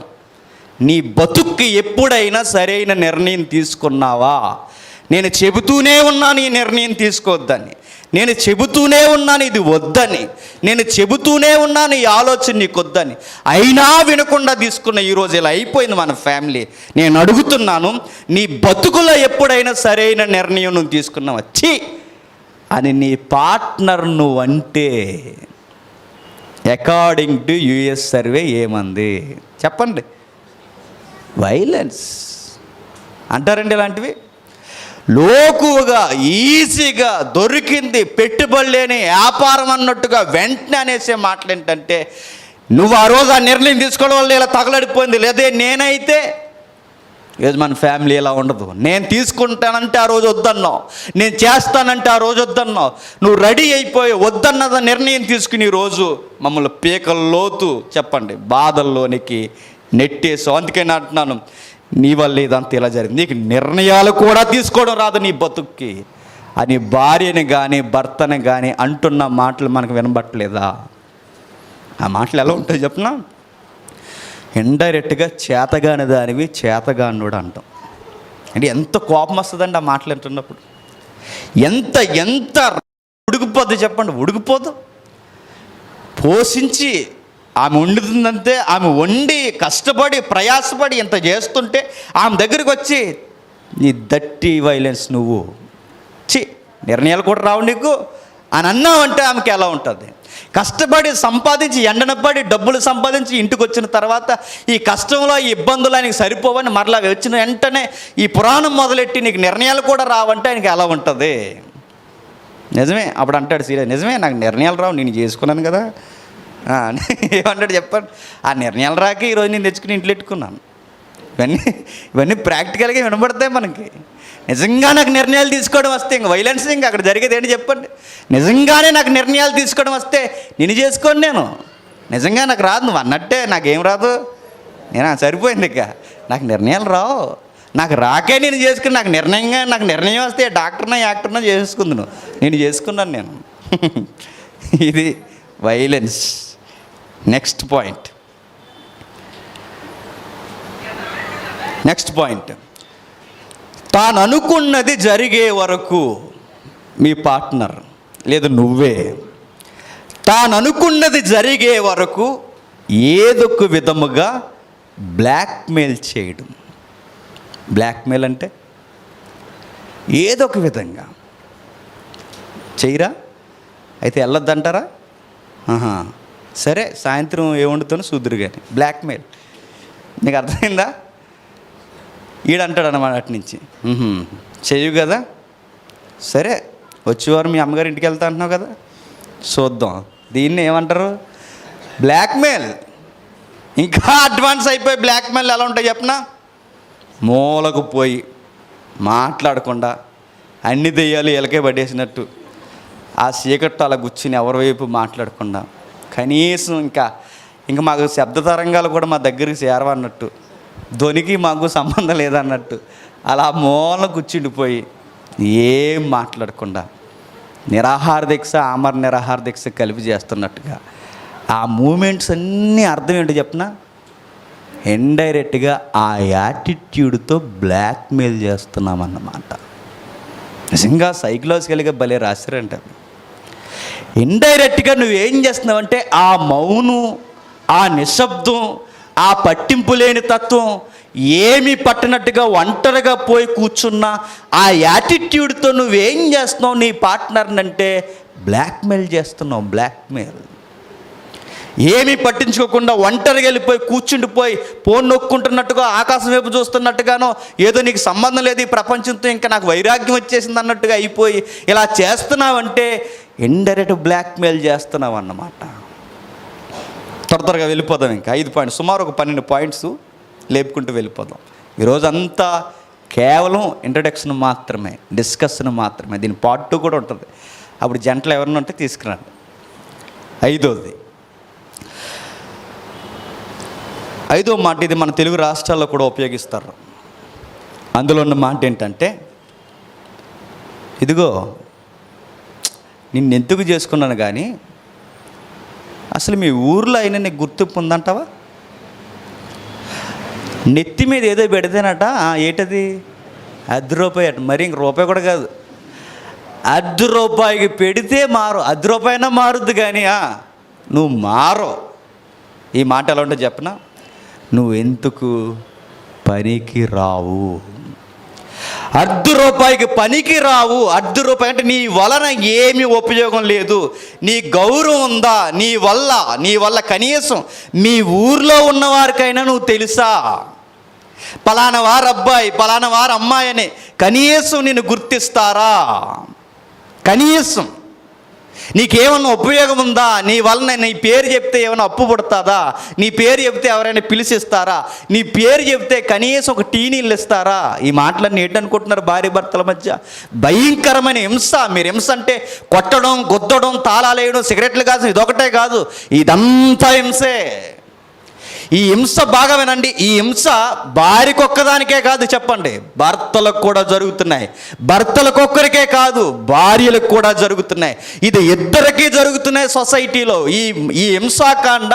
నీ బతుక్కి ఎప్పుడైనా సరైన నిర్ణయం తీసుకున్నావా? నేను చెబుతూనే ఉన్నాను ఈ నిర్ణయం తీసుకోవద్దని, నేను చెబుతూనే ఉన్నాను ఇది వద్దని, నేను చెబుతూనే ఉన్నాను ఈ ఆలోచన నీకు వద్దని, అయినా వినకుండా తీసుకున్న ఈరోజు ఇలా అయిపోయింది మన ఫ్యామిలీ. నేను అడుగుతున్నాను, నీ బతుకులో ఎప్పుడైనా సరైన నిర్ణయం నువ్వు తీసుకున్నావు వచ్చి అని నీ పార్ట్నర్ నువ్వు అంటే, అకార్డింగ్ టు US సర్వే ఏమంది చెప్పండి? వైలెన్స్ అంటారండి. ఇలాంటివి లోకుగా ఈజీగా దొరికింది, పెట్టుబడి లేని వ్యాపారం అన్నట్టుగా వెంటనే అనేసే మాటలు ఏంటంటే, నువ్వు ఆ రోజు ఆ నిర్ణయం తీసుకోవడం వల్ల ఇలా తగలడిపోయింది. లేదే నేనైతే ఈరోజు మన ఫ్యామిలీ ఇలా ఉండదు. నేను తీసుకుంటానంటే ఆ రోజు వద్దన్నావు, నేను చేస్తానంటే ఆ రోజు వద్దన్నావు. నువ్వు రెడీ అయిపోయి వద్దన్నద నిర్ణయం తీసుకుని ఈరోజు మమ్మల్ని పీకల లోతు చెప్పండి బాధల్లోనికి నెట్టేసావు. అందుకే నేను అంటున్నాను, నీ వల్ల ఇదంతా ఇలా జరిగింది. నీకు నిర్ణయాలు కూడా తీసుకోవడం రాదు నీ బతుక్కి అని భార్యని కానీ భర్తని కానీ అంటున్న మాటలు మనకు వినబట్టలేదా? ఆ మాటలు ఎలా ఉంటాయి చెప్పిన? ఇండైరెక్ట్గా చేతగాని దానివి చేతగానుడు అంటాం. అంటే ఎంత కోపం వస్తుందండి ఆ మాటలు వింటున్నప్పుడు. ఎంత ఎంత ఉడికిపోద్ది చెప్పండి, ఉడికిపోదు. పోషించి ఆమె వండుతుందంటే, ఆమె వండి కష్టపడి ప్రయాసపడి ఇంత చేస్తుంటే ఆమె దగ్గరికి వచ్చి నీ దట్టి వైలెన్స్ నువ్వు నిర్ణయాలు కూడా రావు నీకు అని అన్నావంటే ఆమెకి ఎలా ఉంటుంది? కష్టపడి సంపాదించి ఎండనపడి డబ్బులు సంపాదించి ఇంటికి వచ్చిన తర్వాత ఈ కష్టంలో ఈ ఇబ్బందులు ఆయనకి సరిపోవని మరలా వచ్చిన వెంటనే ఈ పురాణం మొదలెట్టి నీకు నిర్ణయాలు కూడా రావంటే ఆయనకి ఎలా ఉంటుంది? నిజమే. అప్పుడు అంటాడు సీరియస్, నిజమే నాకు నిర్ణయాలు రావు, నేను చేసుకున్నాను కదా. ఏమంటాడు చెప్పండి? ఆ నిర్ణయాలు రాక ఈరోజు నేను తెచ్చుకుని ఇంట్లో పెట్టుకున్నాను. ఇవన్నీ ప్రాక్టికల్గా వినబడతాయి మనకి. నిజంగా నాకు నిర్ణయాలు తీసుకోవడం వస్తే ఇంక వైలెన్స్ ఇంకా అక్కడ జరిగేది ఏంటి చెప్పండి? నిజంగానే నాకు నిర్ణయాలు తీసుకోవడం వస్తే నేను చేసుకోను. నేను నిజంగా నాకు రాదు, నువ్వు అన్నట్టే నాకేం రాదు, నేను సరిపోయింది. ఇక నాకు నిర్ణయాలు రావు, నాకు రాకే నేను చేసుకుని నాకు నిర్ణయం వస్తే డాక్టర్నా యాక్టర్నా చేసుకుందును, నేను చేసుకున్నాను నేను. ఇది వైలెన్స్. నెక్స్ట్ పాయింట్, తాను అనుకున్నది జరిగే వరకు మీ పార్ట్నర్ లేదు నువ్వే తాను అనుకున్నది జరిగే వరకు ఏదొక విధముగా బ్లాక్మెయిల్ చేయడం. బ్లాక్మెయిల్ అంటే ఏదో ఒక విధంగా చేయరా, అయితే వెళ్ళొద్దంటారా? సరే సాయంత్రం ఏముండుతానో చూద్దురు కానీ బ్లాక్మెయిల్. నీకు అర్థమైందా? ఈడంటాడు అన్నమాట అటు నుంచి, చెయ్యు కదా, సరే వచ్చేవారు మీ అమ్మగారి ఇంటికి వెళ్తా అంటున్నావు కదా, చూద్దాం. దీన్ని ఏమంటారు? బ్లాక్మెయిల్. ఇంకా అడ్వాన్స్ అయిపోయి బ్లాక్మెయిల్ ఎలా ఉంటాయి చెప్పనా? మూలకు పోయి మాట్లాడకుండా అన్ని దెయ్యాలు ఎలకే పడేసినట్టు ఆ చీకట్లో అలా కూర్చుని ఎవరి వైపు మాట్లాడకుండా, కనీసం ఇంకా మాకు శబ్ద తరంగాలు కూడా మా దగ్గరికి చేరవన్నట్టు, ధ్వనికి మాకు సంబంధం లేదన్నట్టు అలా మూల కూర్చుండిపోయి ఏం మాట్లాడకుండా నిరాహార దీక్ష ఆమర నిరాహార దీక్ష కలిపి చేస్తున్నట్టుగా ఆ మూమెంట్స్ అన్నీ అర్థం ఏంటో చెప్పనా? ఇండైరెక్ట్గా ఆ యాటిట్యూడ్తో బ్లాక్మెయిల్ చేస్తున్నామన్నమాట. నిజంగా సైకలాజికల్గా భలే రాశారంట. ఇండైరెక్ట్గా నువ్వేం చేస్తున్నావంటే ఆ మౌనం, ఆ నిశ్శబ్దం, ఆ పట్టింపు లేని తత్వం, ఏమీ పట్టనట్టుగా ఒంటరిగా పోయి కూర్చున్న ఆ యాటిట్యూడ్తో నువ్వేం చేస్తున్నావు? నీ పార్ట్నర్ని అంటే బ్లాక్మెయిల్ చేస్తున్నావు. బ్లాక్మెయిల్. ఏమీ పట్టించుకోకుండా ఒంటరిగా వెళ్ళిపోయి కూర్చుండిపోయి ఫోన్ నొక్కుంటున్నట్టుగా, ఆకాశం వైపు చూస్తున్నట్టుగానో, ఏదో నీకు సంబంధం లేదు ఈ ప్రపంచంతో, ఇంకా నాకు వైరాగ్యం వచ్చేసింది అన్నట్టుగా అయిపోయి ఇలా చేస్తున్నావంటే ఇండైరెక్ట్ బ్లాక్మెయిల్ చేస్తున్నావు అన్నమాట. త్వరగా వెళ్ళిపోదాం. ఇంకా 5 పాయింట్స్, సుమారు ఒక 12 పాయింట్స్ లేపుకుంటూ వెళ్ళిపోదాం. ఈరోజంతా కేవలం ఇంట్రడక్షన్ మాత్రమే, డిస్కషన్ మాత్రమే. దీని పార్ట్ 2 కూడా ఉంటుంది. అప్పుడు జంటలు ఎవరైనా ఉంటే తీసుకురండి. 5వ మాట, ఇది మన తెలుగు రాష్ట్రాల్లో కూడా ఉపయోగిస్తారు. అందులో ఉన్న మాట ఏంటంటే, ఇదిగో నిన్నెందుకు చేసుకున్నాను కానీ అసలు మీ ఊర్లో అయినా నీకు గుర్తింపు ఉందంటావా? నెత్తి మీద ఏదో పెడితేనట, ఏంటది? ₹10 అట. మరి ఇంక రూపాయి కూడా కాదు, ₹10 పెడితే మారు, ₹10 అయినా మారుద్ది కానీ నువ్వు మారో. ఈ మాట ఎలా ఉంటుందో చెప్పనా? నువ్వెందుకు పనికి రావు, ₹10 పనికి రావు. ₹10 అంటే నీ వలన ఏమీ ఉపయోగం లేదు. నీ గౌరవం ఉందా? నీ వల్ల కనీసం మీ ఊర్లో ఉన్నవారికైనా నువ్వు తెలుసా? పలానా వారు అబ్బాయి, పలానా వారు అమ్మాయి అని కనీసం నిన్ను గుర్తిస్తారా? కనీసం నీకేమన్నా ఉపయోగం ఉందా? నీ వలన నీ పేరు చెప్తే ఏమైనా అప్పు పుడతాదా? నీ పేరు చెప్తే ఎవరైనా పిలిచిస్తారా? నీ పేరు చెప్తే కనీసం ఒక టీ నీళ్ళు ఇస్తారా? ఈ మాటలన్నీ ఏంటనుకుంటున్నారు? భార్య భర్తల మధ్య భయంకరమైన హింస. మీరు హింస అంటే కొట్టడం, గుద్దడం, తాళాలేయడం, సిగరెట్లు కాదు, ఇదొకటే కాదు, ఇదంతా హింసే. ఈ హింస బాగా వినండి, ఈ హింస భార్యకు ఒక్కదానికే కాదు, చెప్పండి, భర్తలకు కూడా జరుగుతున్నాయి. భర్తలకు ఒక్కరికే కాదు, భార్యలకు కూడా జరుగుతున్నాయి. ఇది ఇద్దరికీ జరుగుతున్నాయి. సొసైటీలో ఈ హింసాకాండ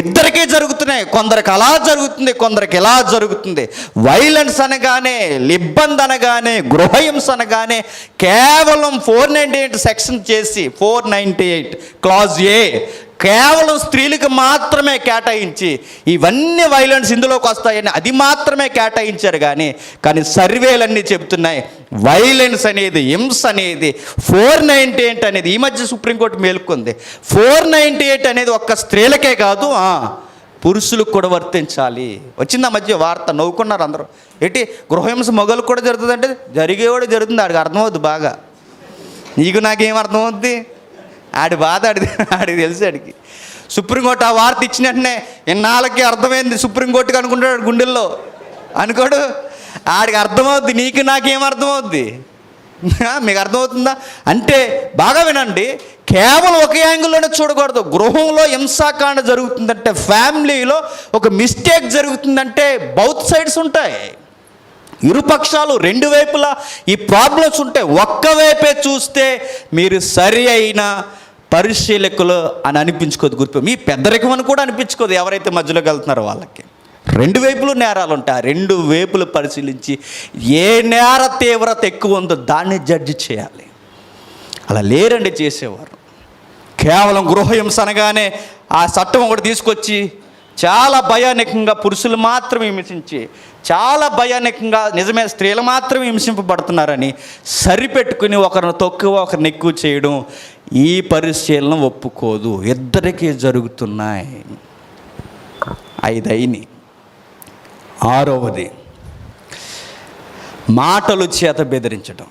ఇద్దరికీ జరుగుతున్నాయి. కొందరికి అలా జరుగుతుంది, కొందరికి ఇలా జరుగుతుంది. వైలెన్స్ అనగానే, ఇబ్బంది అనగానే, గృహహింస అనగానే కేవలం 498 సెక్షన్ చేసి 498 క్లాజ్ ఏ కేవలం స్త్రీలకు మాత్రమే కేటాయించి ఇవన్నీ వైలెన్స్ ఇందులోకి వస్తాయని అది మాత్రమే కేటాయించారు. కానీ సర్వేలన్నీ చెబుతున్నాయి వైలెన్స్ అనేది, హింస అనేది 498 అనేది ఈ మధ్య సుప్రీంకోర్టు మేల్కొంది. 498 అనేది ఒక్క స్త్రీలకే కాదు, పురుషులకు కూడా వర్తించాలి. వచ్చింది ఆ మధ్య వార్త, నవ్వుకున్నారు అందరూ. ఏంటి గృహహింస మొగలకు కూడా జరుగుతుంది అంటే జరిగేవాడు జరుగుతుంది, ఆడికి అర్థమవుద్ది బాగా. నీకు నాకేం అర్థమవుద్ది? ఆడి బాధ ఆడికి తెలుసు. ఆడికి సుప్రీంకోర్టు ఆ వార్త ఇచ్చిన వెంటనే ఇన్నాళ్ళకి అర్థమైంది సుప్రీంకోర్టుకి అనుకుంటాడు గుండెల్లో, అనుకోడు. ఆడికి అర్థమవుద్ది, నీకు నాకేం అర్థమవుద్ది? మీకు అర్థమవుతుందా? అంటే బాగా వినండి, కేవలం ఒక యాంగిల్లోనే చూడకూడదు. గృహంలో హింసాకాండ జరుగుతుందంటే, ఫ్యామిలీలో ఒక మిస్టేక్ జరుగుతుందంటే బౌత్ సైడ్స్ ఉంటాయి, ఇరుపక్షాలు రెండు వైపులా ఈ ప్రాబ్లమ్స్ ఉంటాయి. ఒక్కవైపే చూస్తే మీరు సరి అయిన పరిశీలకులు అని అనిపించుకోదు, గుర్తు మీ పెద్దరికం అని కూడా అనిపించుకోదు. ఎవరైతే మధ్యలోకి వెళ్తున్నారో వాళ్ళకి రెండు వైపులు నేరాలు ఉంటాయి. ఆ రెండు వైపులు పరిశీలించి ఏ నేర తీవ్రత ఎక్కువ ఉందో దాన్ని జడ్జి చేయాలి. అలా లేరండి చేసేవారు. కేవలం గృహహింస అనగానే ఆ చట్టం ఒకటి తీసుకొచ్చి చాలా భయానకంగా పురుషులు మాత్రమే హింసించి, చాలా భయానకంగా నిజమే స్త్రీలు మాత్రమే హింసింపబడుతున్నారని సరిపెట్టుకుని ఒకరిని తక్కువ ఒకరిని ఎక్కువ చేయడం ఈ పరిశీలన ఒప్పుకోదు. ఇద్దరికీ జరుగుతున్నాయి. 5 అయినాయి. 6వది మాటలు చేత బెదిరించడం.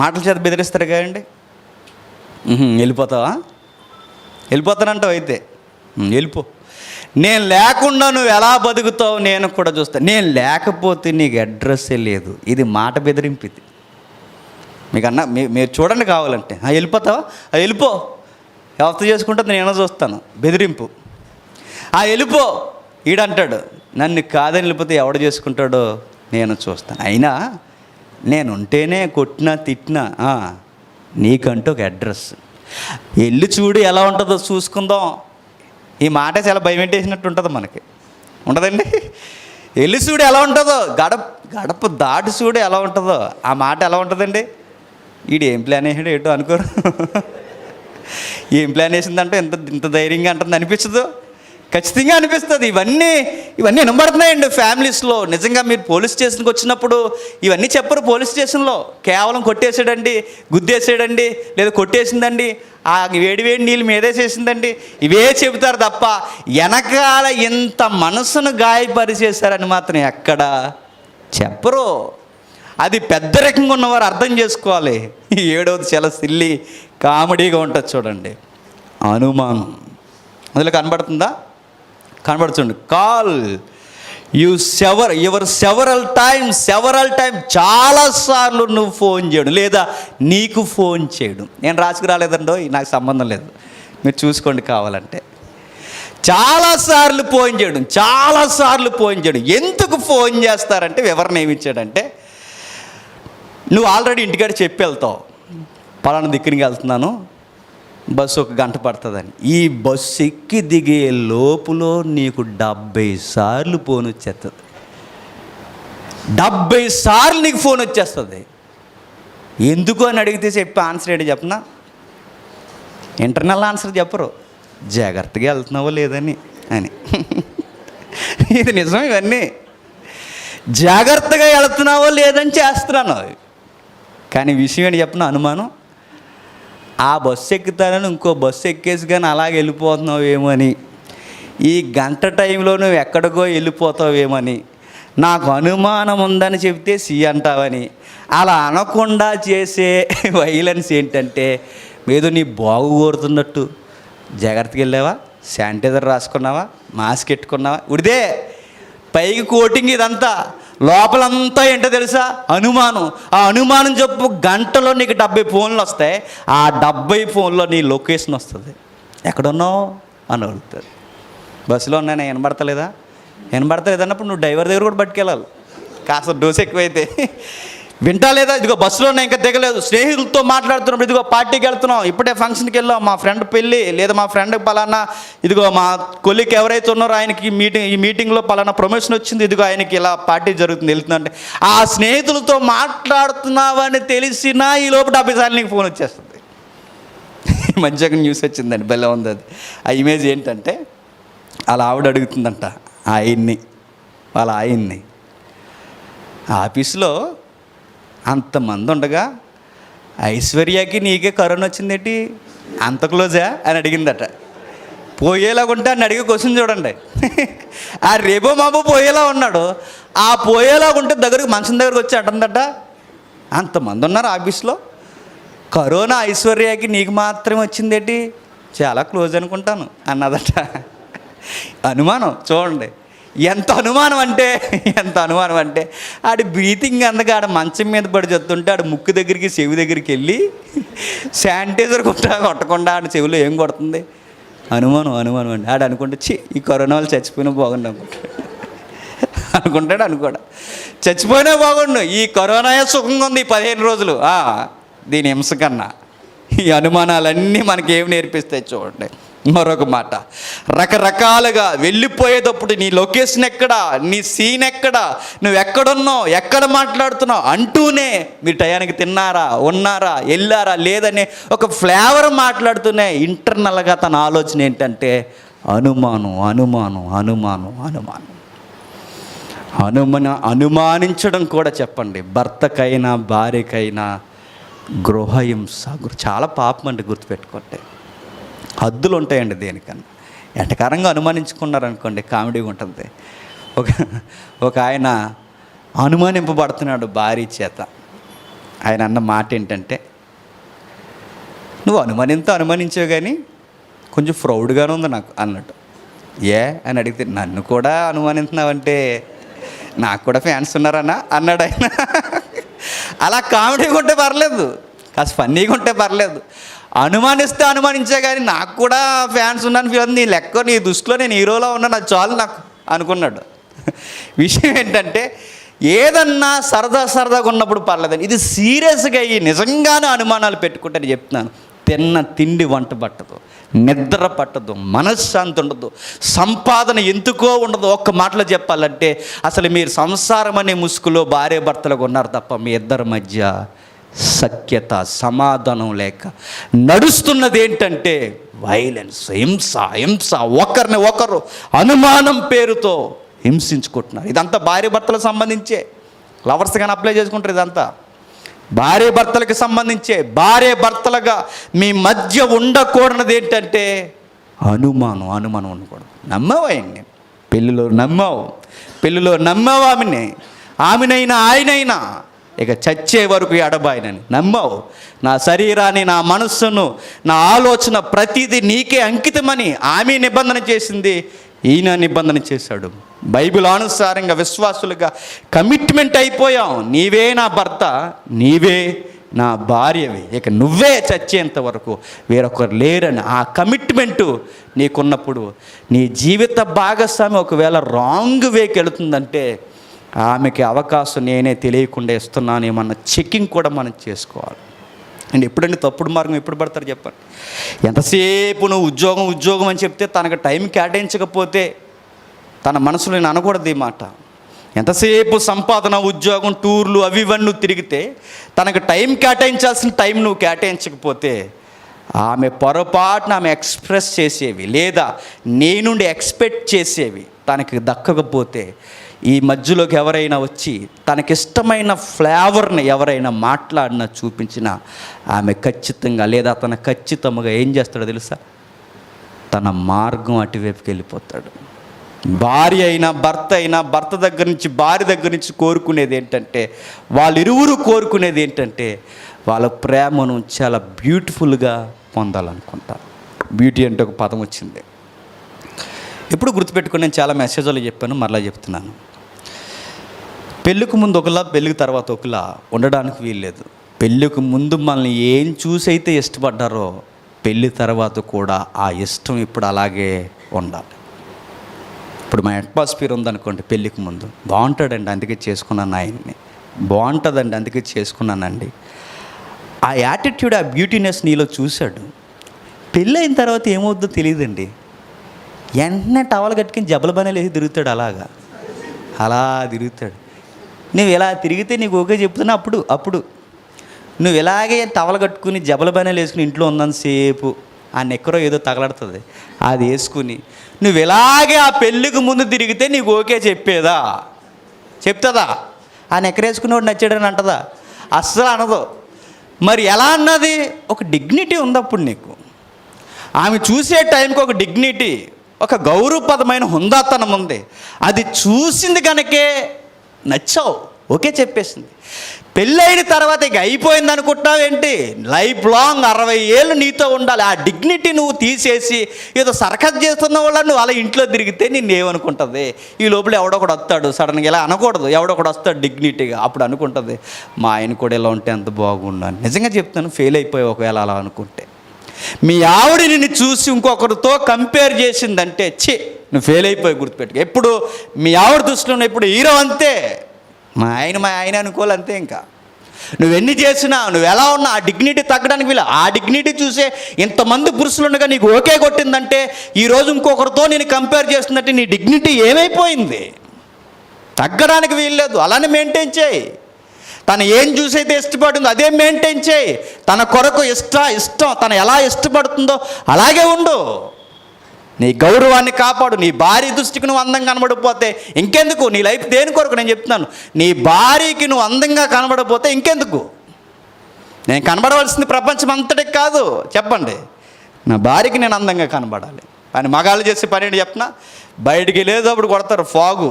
మాటల చేత బెదిరిస్తారు కదండి. వెళ్ళిపోతావా? వెళ్ళిపోతానంటావు అయితే వెళ్ళిపో. నేను లేకుండా నువ్వు ఎలా బతుకుతావు నేను కూడా చూస్తాను. నేను లేకపోతే నీకు అడ్రస్సే లేదు. ఇది మాట బెదిరింపు. ఇది మీకన్నా మీరు చూడండి కావాలంటే. వెళ్ళిపోతావా? వెళ్ళిపో. ఎవరితో చేసుకుంటుంది నేను చూస్తాను. బెదిరింపు. వెళ్ళిపో. ఈడంటాడు నన్ను కాదని వెళ్ళిపోతే ఎవడు చేసుకుంటాడో నేను చూస్తాను. అయినా నేను ఉంటేనే కొట్టినా తిట్టినా నీకంటూ ఒక అడ్రస్. వెళ్ళి చూడు ఎలా ఉంటుందో చూసుకుందాం. ఈ మాట చాలా భయం పెట్టేసినట్టు ఉంటుంది మనకి, ఉండదండి? వెళ్ళి చూడు ఎలా ఉంటుందో, గడప దాటి చూడు ఎలా ఉంటుందో. ఆ మాట ఎలా ఉంటుందండి? వీడు ఏం ప్లాన్ వేసాడు ఏటో అనుకోరు. ఏం ప్లాన్ వేసిందంటే ఇంత ధైర్యంగా అంటుంది అనిపించదు? ఖచ్చితంగా అనిపిస్తుంది. ఇవన్నీ వినబడుతున్నాయండి ఫ్యామిలీస్లో. నిజంగా మీరు పోలీస్ స్టేషన్కి వచ్చినప్పుడు ఇవన్నీ చెప్పరు. పోలీస్ స్టేషన్లో కేవలం కొట్టేసాడండి, గుద్దేసాడండి, లేదా కొట్టేసిందండి, ఆ వేడి నీళ్ళు మీదేసేసిందండి, ఇవే చెబుతారు తప్ప వెనకాల ఇంత మనసును గాయపరిచేశారని మాత్రం ఎక్కడ చెప్పరు. అది పెద్ద రకంగా ఉన్నవారు అర్థం చేసుకోవాలి. 7వది చాలా సిల్లీ కామెడీగా ఉంటుంది చూడండి. అనుమానం. అందులో కనబడుతుందా? కనబడుతుంది. కాల్ యువర్ సెవరల్ టైమ్ చాలాసార్లు నువ్వు ఫోన్ చేయడం లేదా నీకు ఫోన్ చేయడం. నేను రాసుకు రాలేదండో, నాకు సంబంధం లేదు, మీరు చూసుకోండి కావాలంటే. చాలాసార్లు ఫోన్ చేయడం. ఎందుకు ఫోన్ చేస్తారంటే వివరణ ఏమి ఇచ్చాడంటే, నువ్వు ఆల్రెడీ ఇంటికాడ చెప్పి వెళ్తావు, పలానా దిక్కునికి వెళ్తున్నాను, బస్సు 1 గంట పడుతుందని. ఈ బస్సు ఎక్కి దిగే లోపులో నీకు 70 సార్లు ఫోన్ వచ్చేస్తుంది. 70 సార్లు నీకు ఫోన్ వచ్చేస్తుంది. ఎందుకు అని అడిగితే చెప్పి ఆన్సర్ ఏంటి చెప్పనా? ఇంటర్నల్ ఆన్సర్ చెప్పరు, జాగ్రత్తగా వెళ్తున్నావో లేదని అని. ఇది నిజం. ఇవన్నీ జాగ్రత్తగా వెళ్తున్నావో లేదని చేస్తున్నాను. కానీ విషయం ఏంటి చెప్పిన అనుమానం, ఆ బస్సు ఎక్కుతానని ఇంకో బస్సు ఎక్కేసి కానీ అలాగే వెళ్ళిపోతున్నావేమో అని, ఈ గంట టైంలో నువ్వు ఎక్కడికో వెళ్ళిపోతావేమని నాకు అనుమానం ఉందని చెప్తే అంటావని. అలా అనకుండా చేసే వైలెన్స్ ఏంటంటే, ఏదో నీ బాగు కోరుతున్నట్టు. జాగ్రత్తగా వెళ్ళావా? శానిటైజర్ రాసుకున్నావా? మాస్క్ పెట్టుకున్నావా? ఉడిదే పైకి కోటింగ్, ఇదంతా లోపలంతా ఏంటో తెలుసా? అనుమానం. ఆ అనుమానం చెప్పు గంటలో నీకు 70 ఫోన్లు వస్తాయి. ఆ 70 ఫోన్లో నీ లొకేషన్ వస్తుంది. ఎక్కడున్నావు అని అడుగుతుంది. బస్సులో ఉన్నాను, వినబడతలేదా? వినబడతలేదు అన్నప్పుడు నువ్వు డ్రైవర్ దగ్గర కూడా పట్టుకెళ్ళాలి, కాస్త డోస్ ఎక్కువైతే. వింటా లేదా, ఇదిగో బస్సులోనే ఇంకా దిగలేదు, స్నేహితులతో మాట్లాడుతున్నప్పుడు ఇదిగో పార్టీకి వెళ్తున్నాం, ఇప్పుడే ఫంక్షన్కి వెళ్ళాం, మా ఫ్రెండ్ పెళ్ళి, లేదా మా ఫ్రెండ్కి పలానా, ఇదిగో మా కొలిక్ ఎవరైతే ఉన్నారో ఆయనకి ఈ మీటింగ్లో పలానా ప్రమోషన్ వచ్చింది, ఇదిగో ఆయనకి ఇలా పార్టీ జరుగుతుంది వెళ్తుందంటే, ఆ స్నేహితులతో మాట్లాడుతున్నావని తెలిసినా ఈ లోపు 70 సార్లు నీకు ఫోన్ వచ్చేస్తుంది. మంచిగా న్యూస్ వచ్చిందండి, భలే ఉంది అది. ఆ ఇమేజ్ ఏంటంటే అలా ఆవిడ అడుగుతుందంట వాళ్ళ ఆయన్ని, ఆఫీస్లో అంతమంది ఉండగా ఐశ్వర్యకి నీకే కరోనా వచ్చిందేంటి, అంత క్లోజా అని అడిగిందట. పోయేలాగుంటే అని అడిగే క్వశ్చన్ చూడండి. ఆ రేపో మాపో పోయేలా ఉన్నాడు, ఆ పోయేలాగుంటే దగ్గరకు మంచం దగ్గరకు వచ్చి అంటుందట, అంతమంది ఉన్నారు ఆఫీస్లో, కరోనా ఐశ్వర్యకి నీకు మాత్రమే వచ్చిందేంటి, చాలా క్లోజ్ అనుకుంటాను అన్నదట. అనుమానం చూడండి, ఎంత అనుమానం అంటే ఆడి బ్రీతింగ్ అందక ఆడ మంచం మీద పడి చెప్తుంటే ఆడు ముక్కు దగ్గరికి చెవి దగ్గరికి వెళ్ళి శానిటైజర్ కొట్టకుండా ఆడ చెవిలో ఏం కొడుతుంది, అనుమానం అండి. ఆడు అనుకుంటే ఈ కరోనా వాళ్ళు చచ్చిపోయినా బాగుండు అనుకుంటాడు. చచ్చిపోయినా బాగుండు, ఈ కరోనా సుఖంగా ఉంది ఈ 15 రోజులు, దీని హింస కన్నా. ఈ అనుమానాలన్నీ మనకి ఏమి నేర్పిస్తాయి చూడండి. మరొక మాట, రకరకాలుగా వెళ్ళిపోయేటప్పుడు నీ లొకేషన్ ఎక్కడా, నీ సీన్ ఎక్కడా, నువ్వు ఎక్కడున్నావు, ఎక్కడ మాట్లాడుతున్నావు అంటూనే మీరు టయానికి తిన్నారా, ఉన్నారా, వెళ్ళారా లేదనే ఒక ఫ్లేవర్ మాట్లాడుతూనే ఇంటర్నల్గా తన ఆలోచన ఏంటంటే అనుమానించడం కూడా చెప్పండి, భర్తకైనా భార్యకైనా గృహహింస చాలా పాపం అండి, గుర్తుపెట్టుకోండి. హద్దులు ఉంటాయండి దేనికన్నా. ఎటకారంగా అనుమానించుకున్నారనుకోండి కామెడీగా ఉంటుంది. ఒక ఆయన అనుమానింపబడుతున్నాడు భార్య చేత. ఆయన అన్న మాట ఏంటంటే, నువ్వు అనుమానించావు కానీ కొంచెం ప్రౌడ్గానే ఉంది నాకు అన్నట్టు. అని అడిగితే, నన్ను కూడా అనుమానిస్తున్నావంటే నాకు కూడా ఫ్యాన్స్ ఉన్నారన్నా అన్నాడు ఆయన. అలా కామెడీగా ఉంటే పర్లేదు, కాస్త ఫన్నీగా ఉంటే పర్లేదు. అనుమానించే కానీ నాకు కూడా ఫ్యాన్స్ ఉన్నాను ఫీల్ నీ లెక్క, నీ దృష్టిలో నేను హీరోలో ఉన్నా, నాకు చాలు నాకు అనుకున్నాడు. విషయం ఏంటంటే ఏదన్నా సరదాగా ఉన్నప్పుడు పర్లేదండి, ఇది సీరియస్గా అయ్యి నిజంగానే అనుమానాలు పెట్టుకుంటే నేను చెప్తున్నాను, తిన్న తిండి వంట పట్టదు, నిద్ర పట్టదు, మనశ్శాంతి ఉండదు, సంపాదన ఎందుకో ఉండదు. ఒక్క మాటలో చెప్పాలంటే అసలు మీరు సంసారం అనే ముసుగులో భార్య భర్తలుగా ఉన్నారు తప్ప మీ ఇద్దరి మధ్య సఖ్యత సమాధానం లేక నడుస్తున్నది ఏంటంటే వైలెన్స్, హింస, ఒకరిని ఒకరు అనుమానం పేరుతో హింసించుకుంటున్నారు. ఇదంతా భార్య భర్తలకు సంబంధించే, లవర్స్ కానీ అప్లై చేసుకుంటారు. ఇదంతా భార్య భర్తలకు సంబంధించే. భార్య భర్తలుగా మీ మధ్య ఉండకూడనిది ఏంటంటే అనుమానం ఉండకూడదు. నమ్మవాయన్ని పెళ్ళిలో నమ్మావు ఆమెనైనా ఆయనైనా ఇక చచ్చే వరకు ఎడబాయనని నమ్మావు. నా శరీరాన్ని, నా మనస్సును, నా ఆలోచన ప్రతిదీ నీకే అంకితమని ఆమె నిబంధన చేసింది, ఈయన నిబంధన చేశాడు. బైబిల్ అనుసారంగా విశ్వాసులుగా కమిట్మెంట్ అయిపోయాం. నీవే నా భర్త, నీవే నా భార్యవి, ఇక నువ్వే చచ్చేంత వరకు వేరొకరు లేరని ఆ కమిట్మెంటు నీకున్నప్పుడు నీ జీవిత భాగస్వామి ఒకవేళ రాంగ్ వేకి వెళుతుందంటే ఆమెకి అవకాశం నేనే తెలియకుండా ఇస్తున్నానేమన్న చెకింగ్ కూడా మనం చేసుకోవాలి. అండ్ ఎప్పుడండి తప్పుడు మార్గం ఎప్పుడు పడతారు చెప్పండి. ఎంతసేపు నువ్వు ఉద్యోగం అని చెప్తే తనకు టైం కేటాయించకపోతే తన మనసులో నేను అనకూడదు ఈ మాట. ఎంతసేపు సంపాదన, ఉద్యోగం, టూర్లు అవి ఇవన్నీ తిరిగితే తనకు టైం కేటాయించాల్సిన టైం నువ్వు కేటాయించకపోతే ఆమె పొరపాటున ఆమె ఎక్స్ప్రెస్ చేసేవి లేదా నీ నుండి ఎక్స్పెక్ట్ చేసేవి తనకి దక్కకపోతే ఈ మధ్యలోకి ఎవరైనా వచ్చి తనకిష్టమైన ఫ్లేవర్ని ఎవరైనా మాట్లాడినా చూపించినా ఆమె ఖచ్చితంగా లేదా తన ఖచ్చితంగా ఏం చేస్తాడో తెలుసా, తన మార్గం అటువైపుకి వెళ్ళిపోతాడు. భార్య అయినా భర్త దగ్గర నుంచి భార్య దగ్గర నుంచి కోరుకునేది ఏంటంటే, వాళ్ళిరువురు కోరుకునేది ఏంటంటే వాళ్ళ ప్రేమను చాలా బ్యూటిఫుల్గా పొందాలనుకుంటారు. బ్యూటీ అంటే ఒక పదం వచ్చింది. ఎప్పుడు గుర్తుపెట్టుకుని నేను చాలా మెసేజ్లు చెప్పాను, మరలా చెప్తున్నాను. పెళ్ళికి ముందు ఒకలా, పెళ్ళికి తర్వాత ఒకలా ఉండడానికి వీల్లేదు. పెళ్ళికి ముందు మనల్ని ఏం చూసి అయితే ఇష్టపడ్డారో పెళ్ళి తర్వాత కూడా ఆ ఇష్టం ఇప్పుడు అలాగే ఉండాలి. ఇప్పుడు మా అట్మాస్ఫియర్ ఉందనుకోండి, పెళ్ళికి ముందు బాగుంటాడండి అందుకే చేసుకున్నాను ఆయన్ని, బాగుంటుందండి అందుకే చేసుకున్నానండి. ఆ యాటిట్యూడ్, ఆ బ్యూటీనెస్ నీలో చూశాడు. పెళ్ళైన తర్వాత ఏమవుద్దో తెలియదండి. వెంటనే టవల్ కట్టుకుని జబల బనేలు వేసి తిరుగుతాడు, అలా తిరుగుతాడు. నువ్వు ఇలా తిరిగితే నీకు ఓకే చెప్తున్నా. అప్పుడు నువ్వు ఇలాగే టవల్ కట్టుకుని జబల బనేలు వేసుకుని ఇంట్లో ఉన్నంతసేపు ఆ నెక్కరో ఏదో తగలడుతుంది, అది వేసుకుని నువ్వు ఇలాగే ఆ పెళ్ళికి ముందు తిరిగితే నీకు ఓకే చెప్తుందా? ఆ నెక్కరేసుకునేవాడు నచ్చాడని అంటదా? అస్సలు అనదు. మరి ఎలా అన్నది? ఒక డిగ్నిటీ ఉంది అప్పుడు నీకు. ఆమె చూసే టైంకి ఒక డిగ్నిటీ, ఒక గౌరవపదమైన హుందాతనం ఉంది. అది చూసింది కనుకే నచ్చావు, ఓకే చెప్పేసింది. పెళ్ళైన తర్వాత ఇక అయిపోయింది అనుకుంటున్నావేంటి? లైఫ్ లాంగ్ 60 ఏళ్ళు నీతో ఉండాలి. ఆ డిగ్నిటీ నువ్వు తీసేసి ఏదో సర్కస్ చేస్తున్న వాళ్ళ నువ్వు అలా ఇంట్లో తిరిగితే నిన్నేమనుకుంటుంది? ఈ లోపల ఎవడొకడు వస్తాడు, సడన్గా ఇలా అనకూడదు, ఎవడొకడు వస్తాడు డిగ్నిటీగా, అప్పుడు అనుకుంటుంది మా ఆయన కూడా ఇలా ఉంటే ఎంత బాగుండాలి. నిజంగా చెప్తాను, ఫెయిల్ అయిపోయి ఒకవేళ అలా అనుకుంటే. మీ ఆవిడ నిన్ను చూసి ఇంకొకరితో కంపేర్ చేసిందంటే నువ్వు ఫెయిల్ అయిపోయి గుర్తుపెట్టుకో. ఎప్పుడు మీ ఆవిడ దృష్టిలో ఇప్పుడు హీరో అంతే, మా ఆయన అనుకోవాలి అంతే. ఇంకా నువ్వెన్ని చేసినా, నువ్వు ఎలా ఉన్నా ఆ డిగ్నిటీ తగ్గడానికి వీళ్ళు. ఆ డిగ్నిటీ చూసే ఇంతమంది పురుషులు ఉండగా నీకు ఓకే కొట్టిందంటే ఈరోజు ఇంకొకరితో నేను కంపేర్ చేస్తుందంటే నీ డిగ్నిటీ ఏమైపోయింది? తగ్గడానికి వీల్లేదు. అలానే మెయింటైన్ చేయి. తను ఏం చూసైతే ఇష్టపడుతుందో అదే మెయింటైన్ చేయి. తన కొరకు ఇష్టం తను ఎలా ఇష్టపడుతుందో అలాగే ఉండు. నీ గౌరవాన్ని కాపాడు. నీ భార్య దృష్టికి నువ్వు అందంగా కనబడిపోతే ఇంకెందుకు నీ లైఫ్? దేని కొరకు నేను చెప్తున్నాను, నీ భార్యకి నువ్వు అందంగా కనబడిపోతే ఇంకెందుకు? నేను కనబడవలసింది ప్రపంచం అంతటికి కాదు. చెప్పండి, నా భార్యకి నేను అందంగా కనబడాలి. కానీ మగాళ్ళు చేసే పని ఏంటి చెప్పనా? బయటికి వెళ్ళేటప్పుడు కొడతారు ఫాగు,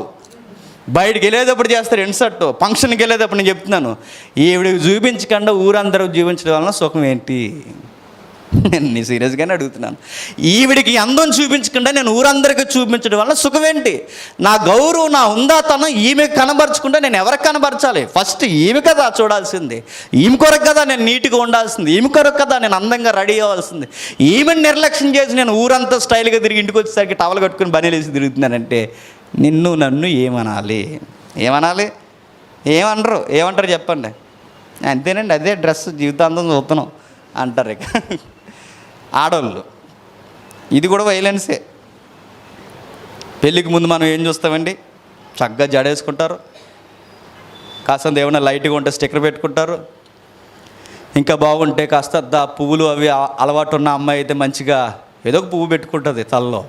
బయటికి వెళ్ళేటప్పుడు చేస్తారు ఇన్సర్ట్, ఫంక్షన్కి వెళ్ళేటప్పుడు నేను చెప్తున్నాను, ఈవిడికి చూపించకుండా ఊరందరూ జీవించడం వలన సుఖం ఏంటి? నేను సీరియస్గానే అడుగుతున్నాను. ఈవిడికి అందం చూపించకుండా నేను ఊరందరికీ చూపించడం వల్ల సుఖం ఏంటి? నా గౌరవం, నా ఉందాతనం ఈమెకు కనబరచకుండా నేను ఎవరికి కనబరచాలి? ఫస్ట్ ఈమె కదా చూడాల్సింది. ఈమె కొరకు కదా నేను నీట్గా ఉండాల్సింది. ఈమె కొరకు కదా నేను అందంగా రెడీ అవ్వాల్సింది. ఈమెను నిర్లక్ష్యం చేసి నేను ఊరంతా స్టైల్గా తిరిగి ఇంటికి వచ్చేసరికి టవల్ కట్టుకుని బనీలేసి తిరుగుతున్నానంటే నన్ను ఏమనాలి? ఏమంటారు చెప్పండి? అంతేనండి, అదే డ్రెస్ జీవితాంతం చూస్తున్నాం అంటారు. ఇక ఆడవాళ్ళు ఇది కూడా వైలెన్సే. పెళ్ళికి ముందు మనం ఏం చూస్తామండి? చక్కగా జడేసుకుంటారు, కాస్త ఏమైనా లైట్గా ఉంటే స్టిక్కర్ పెట్టుకుంటారు, ఇంకా బాగుంటే కాస్త పువ్వులు అవి అలవాటు ఉన్న అమ్మాయి అయితే మంచిగా ఏదో ఒక పువ్వు పెట్టుకుంటుంది తలలో.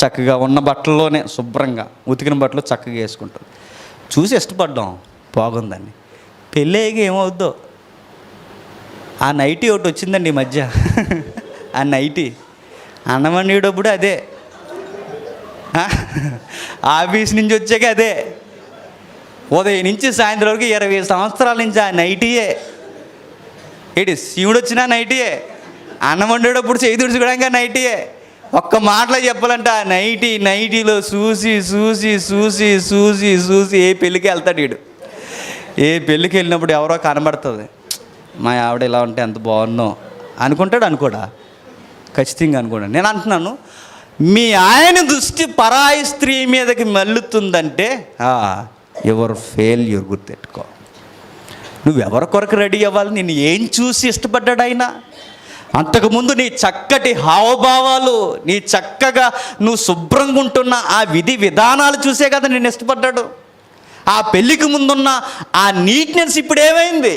చక్కగా ఉన్న బట్టల్లోనే శుభ్రంగా ఉతికిన బట్టలు చక్కగా వేసుకుంటుంది. చూసి ఇష్టపడ్డాం, బాగుందండి. పెళ్ళయ్యాక ఏమవుద్దో? ఆ నైటీ ఒకటి వచ్చిందండి ఈ మధ్య. ఆ నైటీ అన్నం వండేటప్పుడు అదే, ఆఫీస్ నుంచి వచ్చాక అదే, ఉదయం నుంచి సాయంత్రం వరకు 20 సంవత్సరాల నుంచి ఆ నైటీయే. శివుడు వచ్చినా నైటీయే, అన్నం వండేటప్పుడు చేయి తుడుచుకోవడానికి నైటీయే. ఒక్క మాటలో చెప్పాలంటే ఆ నైటీలో చూసి చూసి చూసి చూసి చూసి ఏ పెళ్ళికి వెళ్తాడు వీడు. ఏ పెళ్ళికి వెళ్ళినప్పుడు ఎవరో కనబడుతుంది, మా ఆవిడ ఇలా ఉంటే ఎంత బాగున్నో అనుకోడా? ఖచ్చితంగా అనుకోండి. నేను అంటున్నాను, మీ ఆయన దృష్టి పరాయి స్త్రీ మీదకి మళ్ళుతుందంటే యువర్ ఫెయిల్యూర్. గుర్తెట్టుకో. నువ్వెవరి కొరకు రెడీ అవ్వాలి? నిన్ను ఏం చూసి ఇష్టపడ్డాడు ఆయన? అంతకుముందు నీ చక్కటి హావభావాలు, నీ చక్కగా నువ్వు శుభ్రంగా ఉంటున్న ఆ విధి విధానాలు చూసే కదా నేను ఇష్టపడ్డాడు. ఆ పెళ్ళికి ముందున్న ఆ నీట్నెస్ ఇప్పుడు ఏమైంది?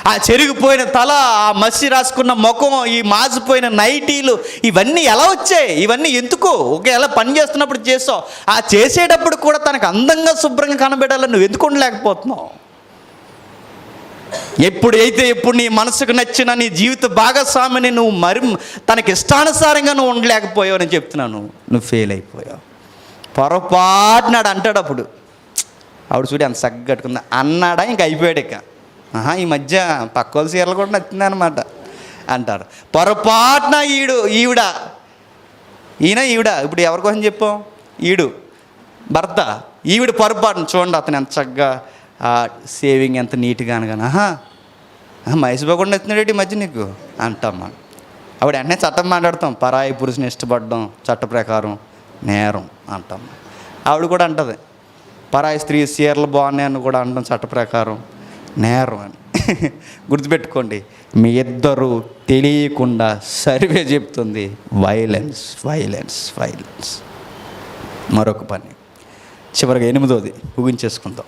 ఆ చెరిగిపోయిన తల, ఆ మసి రాసుకున్న ముఖం, ఈ మాసిపోయిన నైటీలు, ఇవన్నీ ఎలా వచ్చాయి? ఇవన్నీ ఎందుకు? ఒకవేళ పని చేస్తున్నప్పుడు చేసావు, ఆ చేసేటప్పుడు కూడా తనకు అందంగా శుభ్రంగా కనబడాలని నువ్వు ఎందుకు ఉండలేకపోతున్నావు? ఎప్పుడు నీ మనసుకు నచ్చిన నీ జీవిత భాగస్వామిని నువ్వు తనకి ఇష్టానుసారంగా నువ్వు ఉండలేకపోయావు అని చెప్తున్నాను. నువ్వు ఫెయిల్ అయిపోయావు. పొరపాటునాడు అంటాడు. అప్పుడు ఆవిడ చూడు ఎంత చక్కగా కట్టుకుందా అన్నాడా? ఇంక అయిపోయాడు. ఇక ఈ మధ్య పక్క వాళ్ళ చీరలు కూడా నచ్చింది అనమాట అంటారు. పొరపాటున ఈవిడ ఇప్పుడు ఎవరి కోసం చెప్పాం? భర్త. ఈవిడ పొరపాటున చూడండి అతను ఎంత చక్కగా సేవింగ్ ఎంత నీట్గా అనగానే మహేష్ బాబు కూడా నచ్చినాడు ఈ మధ్య నీకు అంటాం మనం. ఆవిడ వెంటనే చట్టం మాట్లాడతాం, పరాయి పురుషుని ఇష్టపడడం చట్ట ప్రకారం నేరం అంటాం. ఆవిడ కూడా అంటది పరాయి స్త్రీ చీరలు బాగున్నాయని కూడా అంటాం చట్ట ప్రకారం నేరం అని. గుర్తుపెట్టుకోండి, మీ ఇద్దరు తెలియకుండా సర్వే చెప్తుంది వైలెన్స్ వైలెన్స్ వైలెన్స్. మరొక పని చివరిగా 8వది ముగించేసుకుందాం.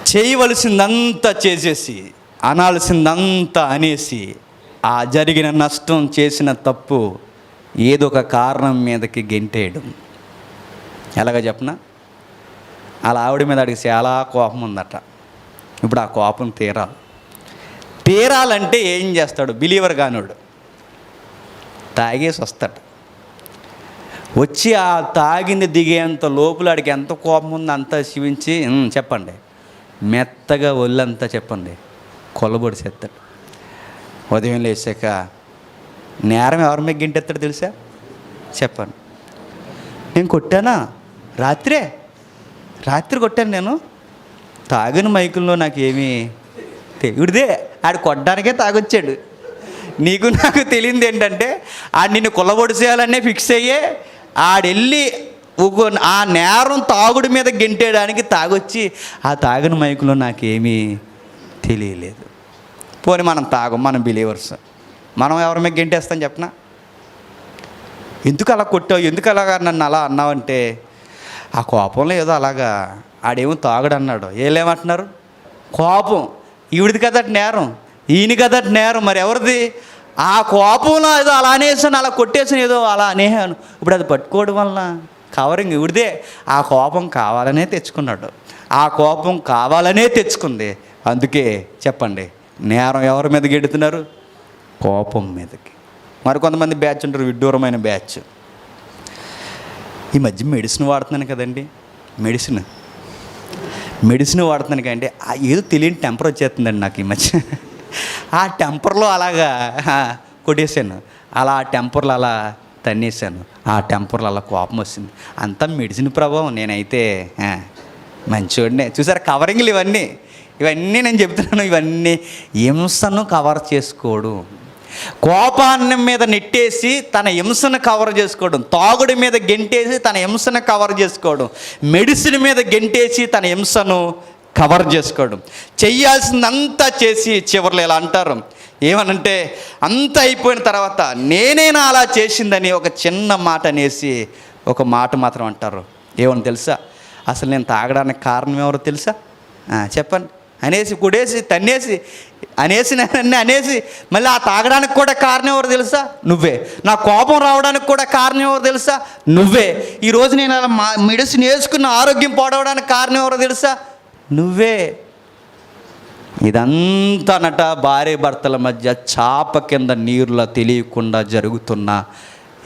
చేయవలసిందంతా చేసేసి అనాల్సిందంతా అనేసి ఆ జరిగిన నష్టం చేసిన తప్పు ఏదో ఒక కారణం మీదకి గెంటేయడం. ఎలాగ చెప్పనా, అలా ఆవిడ మీద అడిగి చాలా కోపం ఉందట. ఇప్పుడు ఆ కోపం తీరాలంటే ఏం చేస్తాడు? బిలీవర్ కానివాడు తాగేసి వస్తాడు. వచ్చి ఆ తాగింది దిగేంత లోపల ఆడికి ఎంత కోపం ఉందో అంతా శివించి చెప్పండి మెత్తగా ఒళ్ళంతా చెప్పండి కొల్లబొడి చేస్తాడు. ఉదయం లేచాక నేరం ఎవరి మీద గింటెత్తాడు తెలుసా? చెప్పండి. నేను కొట్టానా? రాత్రి కొట్టాను నేను. తాగిన మైకుల్లో నాకేమీ ఇవిడిదే ఆడు కొట్టడానికే తాగొచ్చాడు. నీకు నాకు తెలియంది ఏంటంటే ఆడు నిన్ను కొల్లబొడి చేయాలనే ఫిక్స్ అయ్యే ఆడెళ్ళి ఆ నేరం తాగుడి మీద గెంటేయడానికి తాగొచ్చి ఆ తాగిన మైకులో నాకేమీ తెలియలేదు. పోనీ మనం మనం బిలీవర్స్, మనం ఎవరి మీద గెంటేస్తాం చెప్పనా? ఎందుకు అలా కొట్టావు, ఎందుకు అలాగా నన్ను అలా అన్నావంటే ఆ కోపంలో ఏదో అలాగా ఆడేమో తాగుడు అన్నాడు. ఏలేమంటున్నారు? కోపం ఈవిడిది కదట నేరం, ఈయన కదట నేరం, మరి ఎవరిది? ఆ కోపంలో ఏదో అలా అనేసాను, అలా కొట్టేసాను, ఏదో అలా అనేసాను. ఇప్పుడు అది పట్టుకోవడం వల్ల కవరింగ్ ఇవిడిదే. ఆ కోపం కావాలనే తెచ్చుకున్నాడు, ఆ కోపం కావాలనే తెచ్చుకుంది. అందుకే చెప్పండి నేరం ఎవరి మీద గెడుతున్నారు? కోపం మీదకి. మరి కొంతమంది బ్యాచ్ ఉంటారు, విడ్డూరమైన బ్యాచ్. ఈ మధ్య మెడిసిన్ వాడుతున్నాను కదండి, మెడిసిన్ వాడుతున్నాను కంటే ఏదో తెలియని టెంపర్ వచ్చేస్తుందండి నాకు ఈ మధ్య. ఆ టెంపర్లో అలాగా కొట్టేసాను, అలా ఆ టెంపర్లో అలా తన్నేసాను, ఆ టెంపర్లో అలా కోపం వస్తుంది. అంతా మెడిసిన్ ప్రభావం. నేనైతే మంచివాడినే. చూసారా కవరింగ్లు ఇవన్నీ నేను చెప్తున్నాను. ఇవన్నీ హింసను కవర్ చేసుకోవడం, కోపాన్ని మీద నెట్టేసి తన హింసను కవర్ చేసుకోవడం, తాగుడి మీద గెంటేసి తన హింసను కవర్ చేసుకోవడం, మెడిసిన్ మీద గెంటేసి తన హింసను కవర్ చేసుకోవడం, చెయ్యాల్సిందంతా చేసి చివరిలో ఇలా అంటారు. ఏమనంటే అంతా అయిపోయిన తర్వాత నేనేనా అలా చేసిందని ఒక చిన్న మాట అనేసి ఒక మాట మాత్రం అంటారు. ఏమని తెలుసా? అసలు నేను తాగడానికి కారణం ఎవరో తెలుసా? చెప్పండి. అనేసి కుడేసి తన్నేసి అనేసి మళ్ళీ ఆ తాగడానికి కూడా కారణం ఎవరు తెలుసా? నువ్వే. నా కోపం రావడానికి కూడా కారణం ఎవరు తెలుసా? నువ్వే. ఈరోజు నేను అలా మెడిసిన్ వేసుకున్న ఆరోగ్యం పాడవడానికి కారణం ఎవరో తెలుసా? నువ్వే. ఇదంతా భార్య భర్తల మధ్య చాప కింద నీరులా తెలియకుండా జరుగుతున్న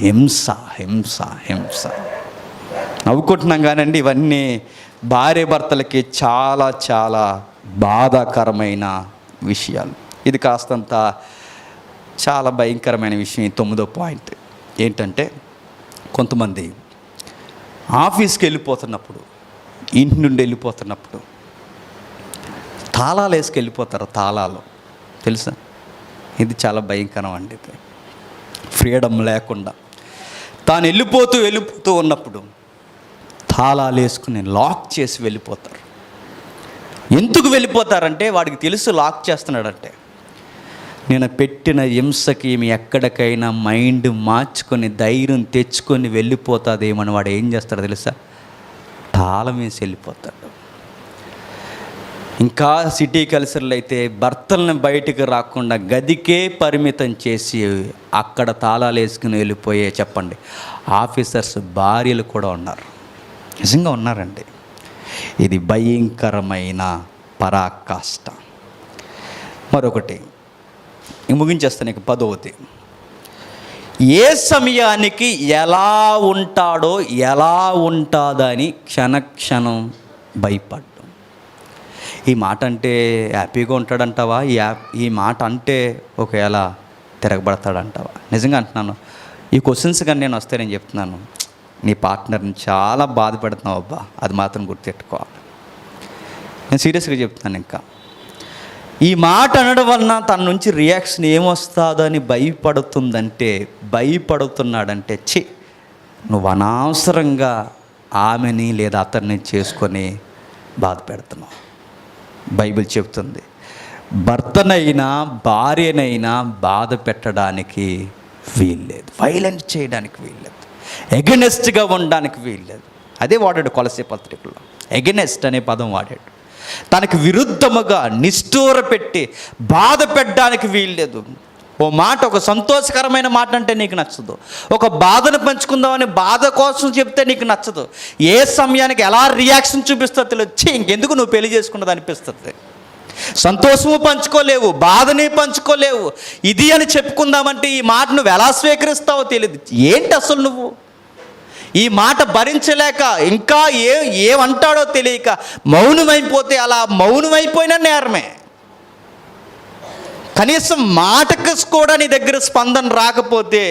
హింస. నవ్వుకుంటున్నాం కానండి, ఇవన్నీ భార్య భర్తలకి చాలా చాలా బాధాకరమైన విషయాలు. ఇది కాస్తంత చాలా భయంకరమైన విషయం. 9వ పాయింట్ ఏంటంటే, కొంతమంది ఆఫీస్కి వెళ్ళిపోతున్నప్పుడు, ఇంటి నుండి వెళ్ళిపోతున్నప్పుడు తాళాలు వేసుకెళ్ళిపోతారు. తాళాలు తెలుసా? ఇది చాలా భయంకరం అండి. ఇది ఫ్రీడమ్ లేకుండా తాను వెళ్ళిపోతూ ఉన్నప్పుడు తాళాలు వేసుకుని లాక్ చేసి వెళ్ళిపోతారు. ఎందుకు వెళ్ళిపోతారంటే వాడికి తెలుసు లాక్ చేస్తున్నాడంటే నేను పెట్టిన హింసకి ఎక్కడికైనా మైండ్ మార్చుకొని ధైర్యం తెచ్చుకొని వెళ్ళిపోతుందేమని వాడు ఏం చేస్తాడో తెలుసా? తాళం వేసి వెళ్ళిపోతాడు. ఇంకా సిటీ కల్చర్లు అయితే భర్తలను బయటికి రాకుండా గదికే పరిమితం చేసి అక్కడ తాళాలు వేసుకుని వెళ్ళిపోయే చెప్పండి ఆఫీసర్స్ భార్యలు కూడా ఉన్నారు. నిజంగా ఉన్నారండి. ఇది భయంకరమైన పరాకాష్ట. మరొకటి ముగించేస్తాను, ఇక 10వది. ఏ సమయానికి ఎలా ఉంటాడో ఎలా ఉంటుందని క్షణక్షణం భయపడ్డం. ఈ మాట అంటే హ్యాపీగా ఉంటాడంటావా? ఈ మాట అంటే ఒకవేళ తిరగబడతాడంటావా? నిజంగా అంటున్నాను, ఈ క్వశ్చన్స్ కానీ నేను వస్తే నేను చెప్తున్నాను, నీ పార్ట్నర్ని చాలా బాధ పెడుతున్నావు అబ్బా, అది మాత్రం గుర్తెట్టుకోవాలి. నేను సీరియస్గా చెప్తున్నాను. ఇంకా ఈ మాట అనడం వలన తన నుంచి రియాక్షన్ ఏమొస్తుందని భయపడుతున్నాడంటే నువ్వు అనవసరంగా ఆమెని లేదా అతన్ని చేసుకొని బాధ పెడుతున్నావు. బైబిల్ చెప్తుంది, భర్తనైనా భార్యనైనా బాధ పెట్టడానికి వీల్లేదు, వైలెంట్ చేయడానికి వీల్లేదు, ఎగనెస్ట్గా ఉండడానికి వీల్లేదు. అదే వాడాడు కొలసీ పత్రికలో, ఎగనెస్ట్ అనే పదం వాడాడు. తనకి విరుద్ధముగా నిష్ఠూర పెట్టి బాధ పెట్టడానికి వీల్లేదు. ఓ మాట, ఒక సంతోషకరమైన మాట అంటే నీకు నచ్చదు, ఒక బాధను పంచుకుందామని బాధ కోసం చెప్తే నీకు నచ్చదు, ఏ సమయానికి ఎలా రియాక్షన్ చూపిస్తో తెలియదు. ఇంకెందుకు నువ్వు పెళ్లి చేసుకున్నది అనిపిస్తుంది. సంతోషము పంచుకోలేవు, బాధని పంచుకోలేవు. ఇది అని చెప్పుకుందామంటే ఈ మాట నువ్వు ఎలా స్వీకరిస్తావో తెలియదు. ఏంటి అసలు నువ్వు ఈ మాట భరించలేక ఇంకా ఏమంటాడో తెలియక మౌనమైపోతే, అలా మౌనమైపోయినా నేరమే. కనీసం మాటకు కూడా నీ దగ్గర స్పందన రాకపోతే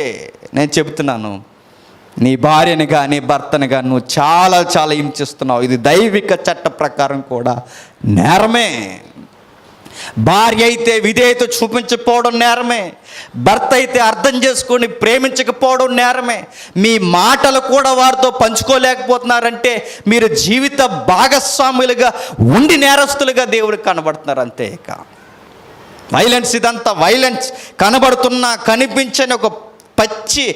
నేను చెబుతున్నాను, నీ భార్యని కానీ భర్తని కానీ నువ్వు చాలా చాలా హింసిస్తున్నావు. ఇది దైవిక చట్ట ప్రకారం కూడా నేరమే. భార్య అయితే విధేయత చూపించకపోవడం నేరమే, భర్త అయితే అర్థం చేసుకొని ప్రేమించకపోవడం నేరమే. మీ మాటలు కూడా వారితో పంచుకోలేకపోతున్నారంటే మీరు జీవిత భాగస్వాములుగా ఉండి నేరస్తులుగా దేవుడికి కనబడుతున్నారు, అంతే. ఇక వైలెన్స్, ఇదంతా వైలెన్స్ కనబడుతున్నా కనిపించని ఒక పచ్చి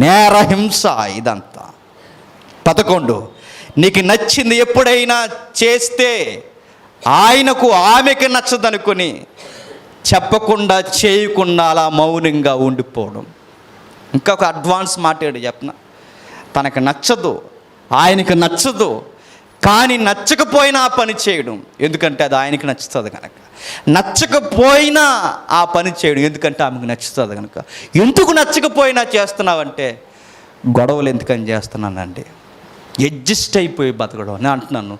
నేరహింస ఇదంతా. 11, నీకు నచ్చింది ఎప్పుడైనా చేస్తే ఆయనకు ఆమెకి నచ్చదనుకొని చెప్పకుండా చేయకుండా అలా మౌనంగా ఉండిపోవడం. ఇంకొక అడ్వాన్స్ మాట్లాడు చెప్పన, తనకు నచ్చదు, ఆయనకు నచ్చదు, కానీ నచ్చకపోయినా ఆ పని చేయడం, ఎందుకంటే అది ఆయనకి నచ్చుతుంది కనుక. నచ్చకపోయినా ఆ పని చేయడం, ఎందుకంటే ఆమెకు నచ్చుతుంది కనుక. ఎందుకు నచ్చకపోయినా చేస్తున్నావంటే గొడవలు ఎందుకని చేస్తున్నానండి, అడ్జస్ట్ అయిపోయి బతకడం. నేను అంటున్నాను,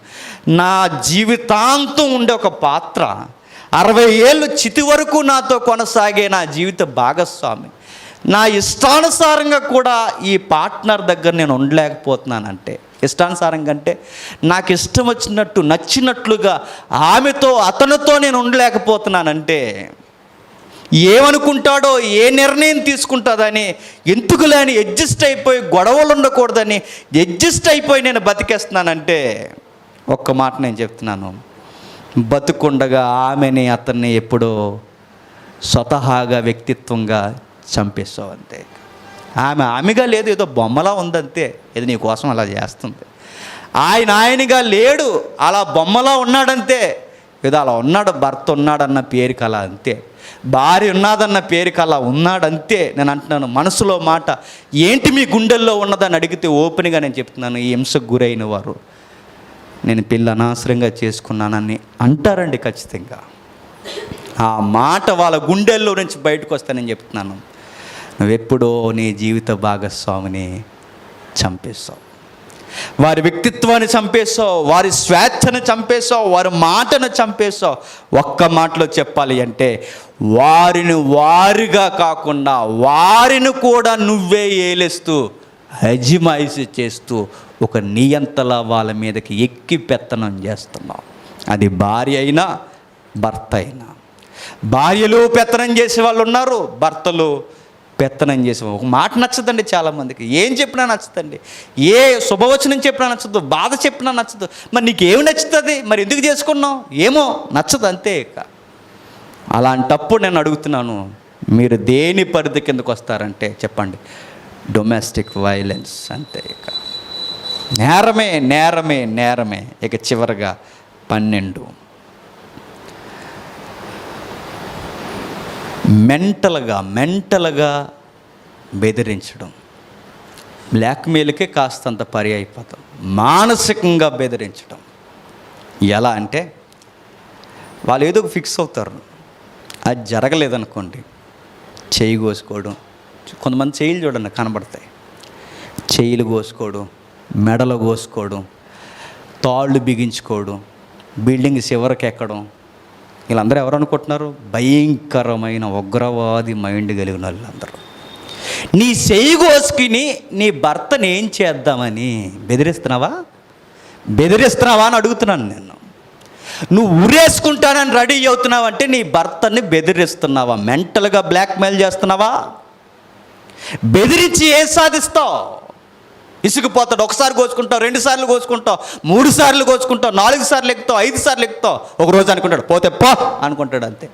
నా జీవితాంతం ఉండే ఒక పాత్ర 60 ఏళ్ళు చితి వరకు నాతో కొనసాగే నా జీవిత భాగస్వామి, నా ఇష్టానుసారంగా కూడా ఈ పార్ట్నర్ దగ్గర నేను ఉండలేకపోతున్నానంటే, ఇష్టానుసారంగా అంటే నాకు ఇష్టం వచ్చినట్టు నచ్చినట్లుగా ఆమెతో అతనితో నేను ఉండలేకపోతున్నానంటే ఏమనుకుంటాడో, ఏ నిర్ణయం తీసుకుంటుందని, ఎందుకు లేని అడ్జస్ట్ అయిపోయి గొడవలు ఉండకూడదని అడ్జస్ట్ అయిపోయి నేను బతికేస్తున్నానంటే ఒక్క మాట నేను చెప్తున్నాను, బతుకుండగా ఆమెని అతన్ని ఎప్పుడో స్వతహాగా వ్యక్తిత్వంగా చంపేస్తావు అంతే. ఆమెగా లేదు, ఏదో బొమ్మలా ఉందంతే, ఇది నీ కోసం అలా చేస్తుంది. ఆయనగా లేడు, అలా బొమ్మలా ఉన్నాడంతే, ఏదో అలా ఉన్నాడు. భర్త ఉన్నాడన్న పేరుకి అలా అంతే, భార్య ఉన్నదన్న పేరుకి అలా ఉన్నాడంతే. నేను అంటున్నాను, మనసులో మాట ఏంటి మీ గుండెల్లో ఉన్నదని అడిగితే ఓపెన్గా నేను చెప్తున్నాను, ఈ హింసకు గురైన వారు నేను పెళ్ళి అనవసరంగా చేసుకున్నానని అంటారండి ఖచ్చితంగా. ఆ మాట వాళ్ళ గుండెల్లో నుంచి బయటకు వస్తానని చెప్తున్నాను. నువ్వెప్పుడో నీ జీవిత భాగస్వామిని చంపేస్తావు, వారి వ్యక్తిత్వాన్ని చంపేస్తావు, వారి స్వేచ్ఛను చంపేస్తావు, వారి మాటను చంపేస్తావు. ఒక్క మాటలో చెప్పాలి అంటే వారిని వారిగా కాకుండా వారిని కూడా నువ్వే ఏలేస్తూ అజమాయిషి చేస్తూ ఒక నియంతలా వాళ్ళ మీదకి ఎక్కి పెత్తనం చేస్తున్నావు. అది భార్య అయినా భర్త అయినా. భార్యలు పెత్తనం చేసే వాళ్ళు ఉన్నారు, భర్తలు పెత్తనం చేసే. ఒక మాట నచ్చదండి చాలామందికి, ఏం చెప్పినా నచ్చుతండి, ఏ శుభవచనం చెప్పినా నచ్చదు, బాధ చెప్పినా నచ్చదు. మరి నీకేమి నచ్చుతుంది, మరి ఎందుకు చేసుకున్నావు, ఏమో నచ్చదు అంతే. ఇక అలాంటప్పుడు నేను అడుగుతున్నాను, మీరు దేని పరిధి కిందకు వస్తారంటే చెప్పండి, డొమెస్టిక్ వైలెన్స్ అంతే. ఇక నేరమే నేరమే నేరమే. ఇక చివరిగా 12, మెంటల్గా బెదిరించడం. బ్లాక్మెయిల్కే కాస్తంత పరి అయిపోతాం, మానసికంగా బెదిరించడం. ఎలా అంటే వాళ్ళు ఏదో ఫిక్స్ అవుతారు, అది జరగలేదనుకోండి చెయ్యి కోసుకోవడం. కొంతమంది చెయ్యిలు చూడండి కనబడతాయి, చెయ్యిలు కోసుకోవడం, మెడలు కోసుకోవడం, తాళ్ళు బిగించుకోవడం, బిల్డింగ్ చివరికి ఎక్కడం. వీళ్ళందరూ ఎవరు అనుకుంటున్నారు, భయంకరమైన ఉగ్రవాది మైండ్ కలిగిన వాళ్ళందరూ. నీ చెయ్యి కోసుకుని నీ భర్తని ఏం చేద్దామని బెదిరిస్తున్నావా అని అడుగుతున్నాను నేను. నువ్వు ఉరేసుకుంటానని రెడీ అవుతున్నావంటే నీ భర్తని బెదిరిస్తున్నావా, మెంటల్గా బ్లాక్మెయిల్ చేస్తున్నావా? బెదిరించి ఏం సాధిస్తావు? ఇసుకుపోతాడు. ఒకసారి కోసుకుంటావు, 2 సార్లు కోసుకుంటావు, 3 సార్లు కోసుకుంటావు, 4 సార్లు ఎక్కుతావు, 5 సార్లు ఎక్కుతావు. ఒకరోజు అనుకుంటాడు పోతే పో అనుకుంటాడు, అంతే.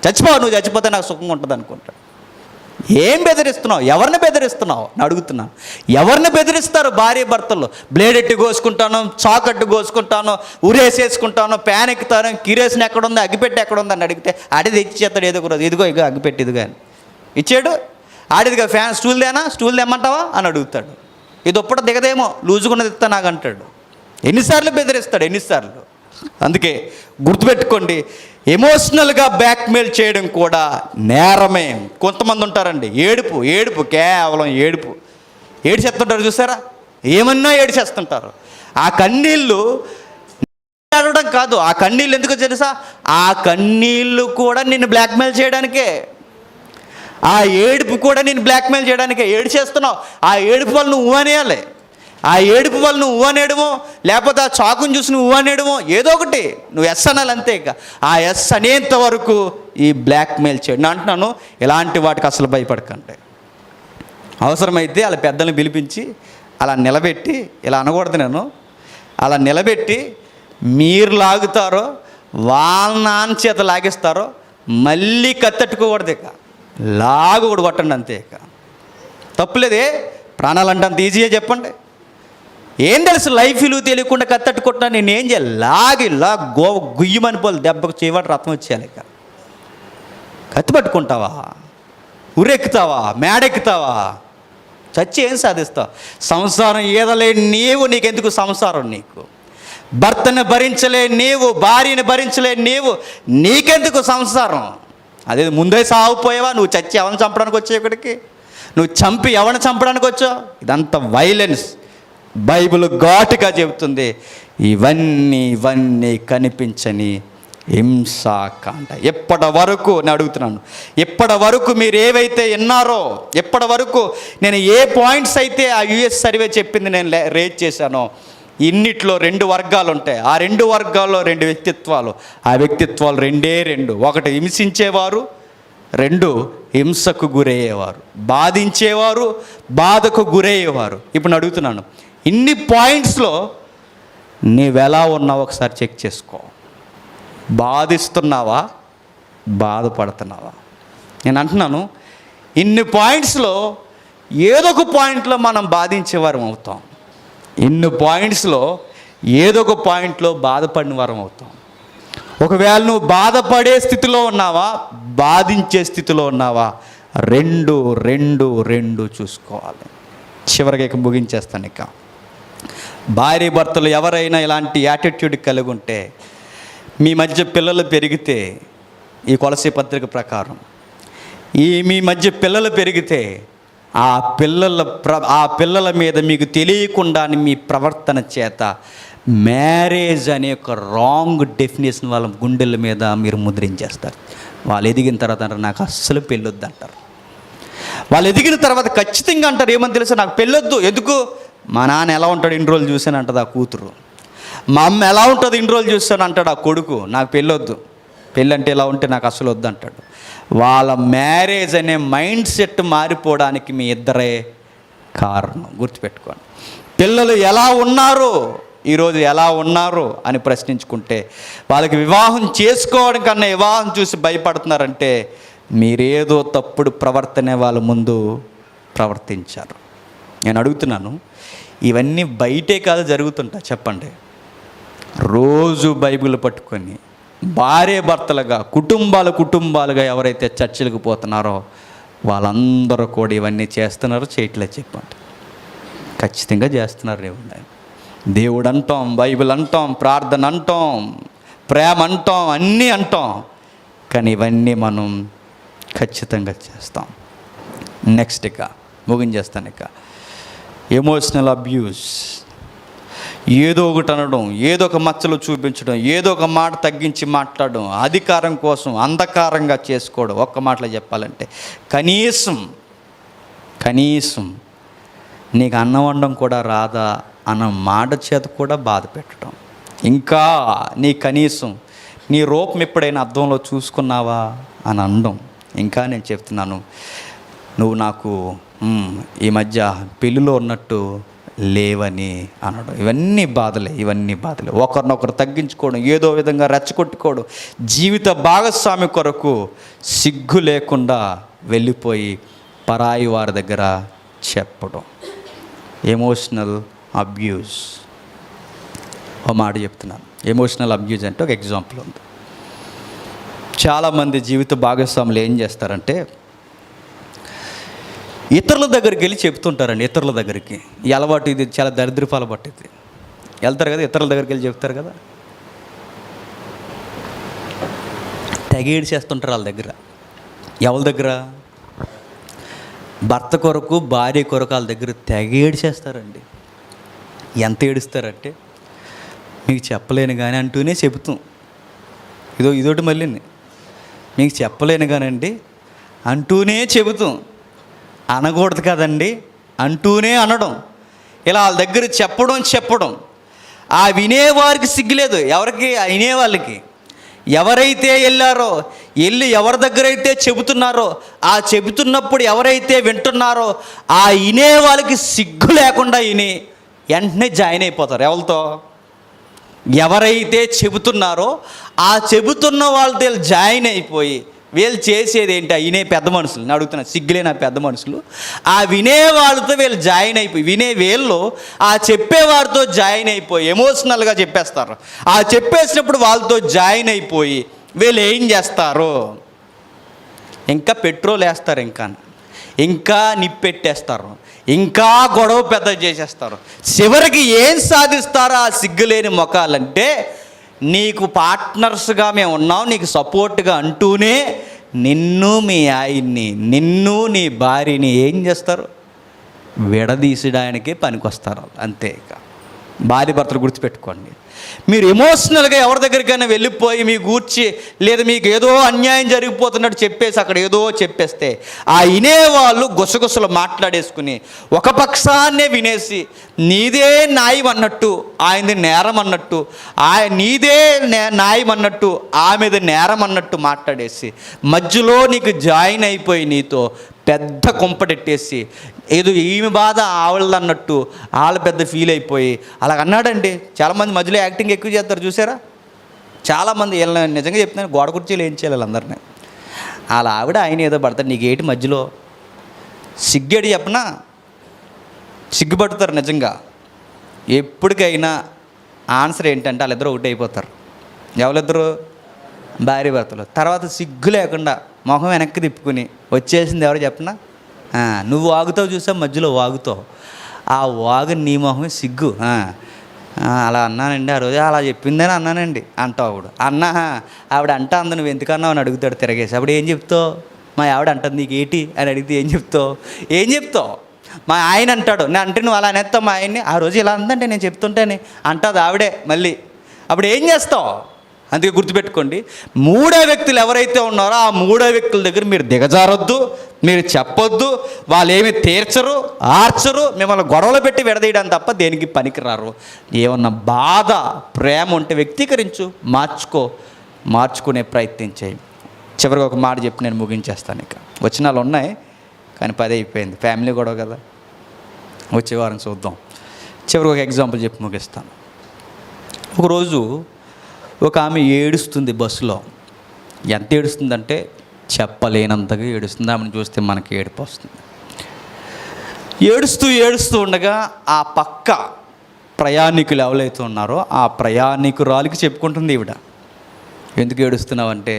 చచ్చిపోవు, నువ్వు చచ్చిపోతే నాకు సుఖంగా ఉంటుంది అనుకుంటాడు. ఏం బెదిరిస్తున్నావు? ఎవరిని బెదిరిస్తున్నావు అని అడుగుతున్నాను. ఎవరిని బెదిరిస్తారు? భార్య భర్తలు. బ్లేడ్ ఎట్టి కోసుకుంటాను, చాకట్టు కోసుకుంటాను, ఉరేసేసుకుంటాను, ప్యాన్ ఎక్కుతాను, కిరేసిన ఎక్కడుంది, అగ్గిపెట్టి ఎక్కడుంది అని అడిగితే ఆడిది ఇచ్చేస్తాడు ఏదో ఒక రోజు. ఇదిగో ఇక అగ్గిపెట్టి ఇదిగా అని ఇచ్చాడు. ఆడిదిగా ఫ్యాన్ స్టూల్ తెమ్మంటావా అని అడుగుతాడు. ఇది ఒప్పట దిగదేమో, లూజుకున్నది ఇస్తా నాకు అంటాడు. ఎన్నిసార్లు బెదిరిస్తాడు, ఎన్నిసార్లు. అందుకే గుర్తుపెట్టుకోండి, ఎమోషనల్గా బ్లాక్మెయిల్ చేయడం కూడా నేరమే. కొంతమంది ఉంటారండి, ఏడుపు కేవలం ఏడిచేస్తుంటారు. చూసారా, ఏమన్నా ఏడిచేస్తుంటారు. ఆ కన్నీళ్ళు ఏడవడం కాదు, ఆ కన్నీళ్ళు ఎందుకు తెలుసా? ఆ కన్నీళ్ళు కూడా నిన్ను బ్లాక్మెయిల్ చేయడానికే. ఆ ఏడుపు కూడా నేను బ్లాక్మెయిల్ చేయడానికే. ఏడిచేస్తున్నావు, ఆ ఏడుపు వల్ల నువ్వు అనేయాలి. ఆ ఏడుపు వల్ల నువ్వు అనేయడమో, లేకపోతే ఆ చాకుని చూసి నువ్వు అనేయడమో, ఏదో ఒకటి నువ్వు ఎస్ అనాలి, అంతే. ఇక ఆ ఎస్ అనేంత వరకు ఈ బ్లాక్మెయిల్ చేయడం. నేను అంటున్నాను, ఇలాంటి వాటికి అసలు భయపడకండి. అవసరమైతే అలా పెద్దల్ని పిలిపించి అలా నిలబెట్టి, ఇలా అనకూడదు నేను, అలా నిలబెట్టి మీరు లాగుతారో వాళ్ళ నాన్న చేత లాగిస్తారో మళ్ళీ కత్తెట్టుకోకూడదు. ఇక లాగు కూడా కొట్టండి, అంతే. ఇక తప్పులేదే. ప్రాణాలంటే అంత ఈజీగా చెప్పండి. ఏం తెలుసు, లైఫ్ విలువ తెలియకుండా కత్తట్టు కొట్టినా నేనేం చేయాలి? లాగి గుయ్యమని పోలు దెబ్బకు చేయవాడు రత్నం వచ్చేయాలి. ఇక కత్తి పట్టుకుంటావా? ఉరెక్కుతావా? మేడెక్కుతావా? చచ్చి ఏం సాధిస్తావు? సంసారం ఈదలే నీవు, నీకెందుకు సంసారం? నీకు భర్తను భరించలే నీవు, భార్యని భరించలే నీవు, నీకెందుకు సంసారం? అదే ముందే సాగిపోయావా? నువ్వు చచ్చి ఎవరిని చంపడానికి వచ్చావు ఇక్కడికి? నువ్వు చంపి ఎవరిని చంపడానికి వచ్చావు? ఇదంతా వైలెన్స్. బైబిల్ ఘాటుగా చెబుతుంది, ఇవన్నీ కనిపించని హింసాకాండ. ఎప్పటి వరకు నేను అడుగుతున్నాను, ఎప్పటి వరకు మీరు ఏవైతే విన్నారో, ఎప్పటి వరకు నేను ఏ పాయింట్స్ అయితే ఆ యుఎస్ సర్వే చెప్పింది నేను రేజ్ చేశానో, ఇన్నిట్లో 2 వర్గాలు ఉంటాయి. ఆ 2 వర్గాల్లో 2 వ్యక్తిత్వాలు. ఆ వ్యక్తిత్వాలు 2. ఒకటి హింసించేవారు, 2 హింసకు గురయ్యేవారు. బాధించేవారు, బాధకు గురయ్యేవారు. ఇప్పుడు నేను అడుగుతున్నాను, ఇన్ని పాయింట్స్లో నీవెలా ఉన్నావో ఒకసారి చెక్ చేసుకో. బాధిస్తున్నావా, బాధపడుతున్నావా? నేను అంటున్నాను, ఇన్ని పాయింట్స్లో ఏదో ఒక పాయింట్లో మనం బాధించేవారం అవుతాం, ఇన్ని పాయింట్స్లో ఏదో ఒక పాయింట్లో బాధపడిన వారం అవుతాం. ఒకవేళ నువ్వు బాధపడే స్థితిలో ఉన్నావా, బాధించే స్థితిలో ఉన్నావా? 2 చూసుకోవాలి. చివరికి ఇక ముగించేస్తాను. ఇక భార్య భర్తలు ఎవరైనా ఇలాంటి యాటిట్యూడ్ కలిగి ఉంటే, మీ మధ్య పిల్లలు పెరిగితే, ఈ కొలసీ పత్రిక ప్రకారం మీ మధ్య పిల్లలు పెరిగితే, ఆ పిల్లల మీద మీకు తెలియకుండా మీ ప్రవర్తన చేత మ్యారేజ్ అనే ఒక రాంగ్ డెఫినేషన్ వాళ్ళ గుండెల మీద మీరు ముద్రించేస్తారు. వాళ్ళు ఎదిగిన తర్వాత అంటారు, నాకు అస్సలు పెళ్ళొద్దు అంటారు. వాళ్ళు ఎదిగిన తర్వాత ఖచ్చితంగా అంటారు, ఏమని తెలుసా, నాకు పెళ్ళొద్దు. ఎందుకు? మా నాన్న ఎలా ఉంటాడు ఇన్ని రోజులు చూశాను అంటది ఆ కూతురు. మా అమ్మ ఎలా ఉంటుంది ఇన్ని రోజులు చూశాను అంటాడు ఆ కొడుకు. నాకు పెళ్ళొద్దు, పెళ్ళంటే ఎలా ఉంటే నాకు అసలు వద్దు అంటాడు. వాళ్ళ మ్యారేజ్ అనే మైండ్ సెట్ మారిపోవడానికి మీ ఇద్దరే కారణం. గుర్తుపెట్టుకోండి. పిల్లలు ఎలా ఉన్నారు, ఈరోజు ఎలా ఉన్నారు అని ప్రశ్నించుకుంటే, వాళ్ళకి వివాహం చేసుకోవడం కన్నా వివాహం చూసి భయపడుతున్నారంటే మీరేదో తప్పుడు ప్రవర్తనే వాళ్ళ ముందు ప్రవర్తించారు. నేను అడుగుతున్నాను, ఇవన్నీ బయటే కాదు జరుగుతుంటా చెప్పండి. రోజు బైబిల్ పట్టుకొని భార్య భర్తలుగా కుటుంబాలుగా ఎవరైతే చర్చిలకు పోతున్నారో వాళ్ళందరూ కూడా ఇవన్నీ చేస్తున్నారు, చేయట్లేదు చెప్పండి. ఖచ్చితంగా చేస్తున్నారు. దేవుడు అంటాం, బైబిల్ అంటాం, ప్రార్థన అంటాం, ప్రేమ అంటాం, అన్నీ అంటాం, కానీ ఇవన్నీ మనం ఖచ్చితంగా చేస్తాం. నెక్స్ట్ ఇక ముగించేస్తాను. ఇక ఎమోషనల్ అబ్యూస్. ఏదో ఒకటి అనడం, ఏదో ఒక మచ్చలు చూపించడం, ఏదో ఒక మాట తగ్గించి మాట్లాడడం, అధికారం కోసం అంధకారంగా చేసుకోవడం. ఒక్క మాటలో చెప్పాలంటే కనీసం నీకు అన్నం వండడం కూడా రాదా అన్న మాట చేత కూడా బాధ పెట్టడం. ఇంకా కనీసం నీ రూపం ఎప్పుడైనా అద్దంలో చూసుకున్నావా అని అనడం. ఇంకా నేను చెప్తున్నాను, నువ్వు నాకు ఈ మధ్య పెళ్ళిలో ఉన్నట్టు లేవని అనడం. ఇవన్నీ బాధలే. ఒకరినొకరు తగ్గించుకోవడం, ఏదో విధంగా రెచ్చగొట్టుకోవడం, జీవిత భాగస్వామి కొరకు సిగ్గు లేకుండా వెళ్ళిపోయి పరాయి వారి దగ్గర చెప్పడం. Emotional abuse. ఒక మాట చెప్తున్నాను, ఎమోషనల్ అబ్యూజ్ అంటే ఒక ఎగ్జాంపుల్ ఉంది. చాలామంది జీవిత భాగస్వాములు ఏం చేస్తారంటే ఇతరుల దగ్గరికి వెళ్ళి చెప్తుంటారండి. ఇతరుల దగ్గరికి ఈ అలవాటు, ఇది చాలా దరిద్రపాల పట్టింది. వెళ్తారు కదా, ఇతరుల దగ్గరికి వెళ్ళి చెప్తారు కదా, తెగేడి చేస్తుంటారు వాళ్ళ దగ్గర. ఎవరి దగ్గర? భర్త కొరకు, భార్య కొరకు వాళ్ళ దగ్గర తెగేడి చేస్తారండి. ఎంత ఏడుస్తారంటే మీకు చెప్పలేను కానీ అంటూనే చెబుతాం. ఇదోటి మళ్ళీ మీకు చెప్పలేను కానండి అంటూనే చెబుతాం. అనకూడదు కదండి అంటూనే అనడం. ఇలా వాళ్ళ దగ్గర చెప్పడం ఆ వినేవారికి సిగ్గులేదు. ఎవరికి? ఆ వినేవాళ్ళకి. ఎవరైతే వెళ్ళారో, వెళ్ళి ఎవరి దగ్గర అయితే చెబుతున్నారో, ఆ చెబుతున్నప్పుడు ఎవరైతే వింటున్నారో ఆ వినే వాళ్ళకి సిగ్గు లేకుండా విని వెంటనే జాయిన్ అయిపోతారు. ఎవరితో? ఎవరైతే చెబుతున్నారో ఆ చెబుతున్న వాళ్ళతో జాయిన్ అయిపోయి వీళ్ళు చేసేది ఏంటి? ఆ వినే పెద్ద మనుషులు, నేను అడుగుతున్నా, సిగ్గులేని పెద్ద మనుషులు ఆ వినే వాళ్ళతో వీళ్ళు జాయిన్ అయిపోయి, వినే వీళ్ళు ఆ చెప్పేవారితో జాయిన్ అయిపోయి ఎమోషనల్గా చెప్పేస్తారు. ఆ చెప్పేసినప్పుడు వాళ్ళతో జాయిన్ అయిపోయి వీళ్ళు ఏం చేస్తారు? ఇంకా పెట్రోల్ వేస్తారు, ఇంకా నిప్పెట్టేస్తారు, ఇంకా గొడవ పెద్ద చేసేస్తారు. చివరికి ఏం సాధిస్తారో ఆ సిగ్గులేని మొఖాలంటే, నీకు పార్ట్నర్స్గా మేము ఉన్నాం, నీకు సపోర్ట్గా అంటూనే నిన్ను, మీ ఆయన్ని, నిన్ను, నీ భార్యని ఏం చేస్తారు? విడదీసడానికే పనికొస్తారు. అంతే. ఇక భార్య భర్తలు గుర్తుపెట్టుకోండి. మీరు ఎమోషనల్గా ఎవరి దగ్గరికైనా వెళ్ళిపోయి మీ గూర్చి, లేదా మీకు ఏదో అన్యాయం జరిగిపోతున్నట్టు చెప్పేసి అక్కడ ఏదో చెప్పేస్తే ఆ వినేవాళ్ళు గుసగుసలు మాట్లాడేసుకుని ఒక పక్షాన్నే వినేసి నీదే న్యాయం అన్నట్టు, ఆయనది నేరం అన్నట్టు, నీదే న్యాయం అన్నట్టు, ఆమెది నేరం అన్నట్టు మాట్లాడేసి మధ్యలో నీకు జాయిన్ అయిపోయి నీతో పెద్ద కొంపటెట్టేసి ఏదో ఈమె బాధ ఆవిళ్ళన్నట్టు వాళ్ళు పెద్ద ఫీల్ అయిపోయి అలాగ అన్నాడండి. చాలామంది మధ్యలో యాక్టింగ్ ఎక్కువ చేస్తారు, చూసారా? చాలామంది వీళ్ళని నిజంగా చెప్తున్నాను, గోడ కుర్చీలు ఏం చేయాలి అందరినీ. వాళ్ళ ఆవిడ ఆయన ఏదో పడతారు, నీకేటి మధ్యలో? సిగ్గేడి చెప్పనా? సిగ్గుపడుతారు నిజంగా. ఎప్పటికైనా ఆన్సర్ ఏంటంటే వాళ్ళిద్దరూ ఒకటి అయిపోతారు. ఎవరిద్దరు? భార్య భర్తలు. తర్వాత సిగ్గు లేకుండా మొహం వెనక్కి తిప్పుకుని వచ్చేసింది ఎవరు చెప్పనా? నువ్వు వాగుతావు, చూసావు, మధ్యలో వాగుతావు. ఆ వాగు నీ మొహమే సిగ్గు. అలా అన్నానండి ఆ రోజు, అలా చెప్పిందని అన్నానండి అంటావు. అప్పుడు ఆవిడ అంటా అంద, నువ్వు ఎందుకన్నావు అని అడుగుతాడు తిరగేసి. అప్పుడు ఏం చెప్తావు? మా ఆవిడ అంటుంది నీకు ఏంటి అని అడిగితే ఏం చెప్తావు? మా ఆయన అంటాడు, నేను అంటే నువ్వు అలా అనేస్తావు మా ఆయన్ని, ఆ రోజు ఇలా అందంటే నేను చెప్తుంటేనే అంటుంది ఆవిడే మళ్ళీ. అప్పుడు ఏం చేస్తావు? అందుకే గుర్తుపెట్టుకోండి, మూడో వ్యక్తులు ఎవరైతే ఉన్నారో ఆ మూడో వ్యక్తుల దగ్గర మీరు దిగజారొద్దు, మీరు చెప్పొద్దు. వాళ్ళు ఏమి తీర్చరు, ఆర్చరు, మిమ్మల్ని గొడవలు పెట్టి విడదీయడం తప్ప దేనికి పనికిరారు. ఏమన్నా బాధ, ప్రేమ ఉంటే వ్యక్తీకరించు, మార్చుకునే ప్రయత్నం చేయి. చివరికి ఒక మాట చెప్పి నేను ముగించేస్తాను. ఇక వచనాలు ఉన్నాయి కానీ 10 అయిపోయింది, ఫ్యామిలీ గొడవ కదా, వచ్చే వారం చూద్దాం. చివరికి ఒక ఎగ్జాంపుల్ చెప్పి ముగిస్తాను. ఒకరోజు ఒక ఆమె ఏడుస్తుంది బస్సులో. ఎంత ఏడుస్తుందంటే చెప్పలేనంతగా ఏడుస్తుంది. ఆమెను చూస్తే మనకి ఏడుపు వస్తుంది. ఏడుస్తూ ఉండగా ఆ పక్క ప్రయాణికులు ఎవరైతే ఉన్నారో ఆ ప్రయాణికురాలికి చెప్పుకుంటుంది ఈవిడ. ఎందుకు ఏడుస్తున్నావంటే,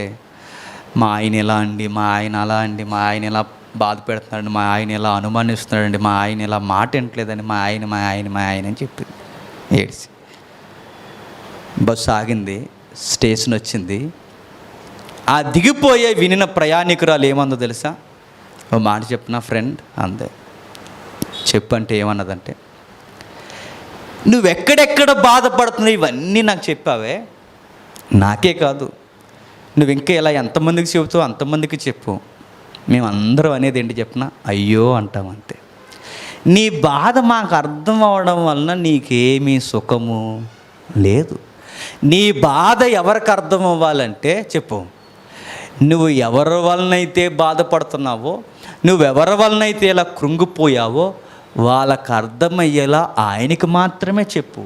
మా ఆయన ఇలా అండి, మా ఆయన అలా అండి, మా ఆయన ఇలా బాధ పెడుతున్నాడండి, మా ఆయన ఇలా అనుమానిస్తున్నాడండి, మా ఆయన ఇలా మాట వింటలేదండి, మా ఆయన అని చెప్పింది ఏడ్చి. బస్సు ఆగింది, స్టేషన్ వచ్చింది. ఆ దిగిపోయే వినిన ప్రయాణికురాలు ఏమందో తెలుసా? ఓ మాట చెప్పిన ఫ్రెండ్ అందే. చెప్పంటే ఏమన్నదంటే, నువ్వెక్కడెక్కడ బాధపడుతున్నావు ఇవన్నీ నాకు చెప్పావే, నాకే కాదు, నువ్వు ఇంకా ఇలా ఎంతమందికి చెబుతావు అంతమందికి చెప్పు. మేమందరం అనేది ఏంటి చెప్పినా అయ్యో అంటాం అంతే. నీ బాధ మాకు అర్థం అవడం వలన నీకేమీ సుఖము లేదు. నీ బాధ ఎవరికి అర్థం అవ్వాలంటే చెప్పు, నువ్వు ఎవరి వలనైతే బాధపడుతున్నావో, నువ్వెవరి వలనైతే ఇలా కృంగిపోయావో వాళ్ళకు అర్థమయ్యేలా ఆయనకి మాత్రమే చెప్పు.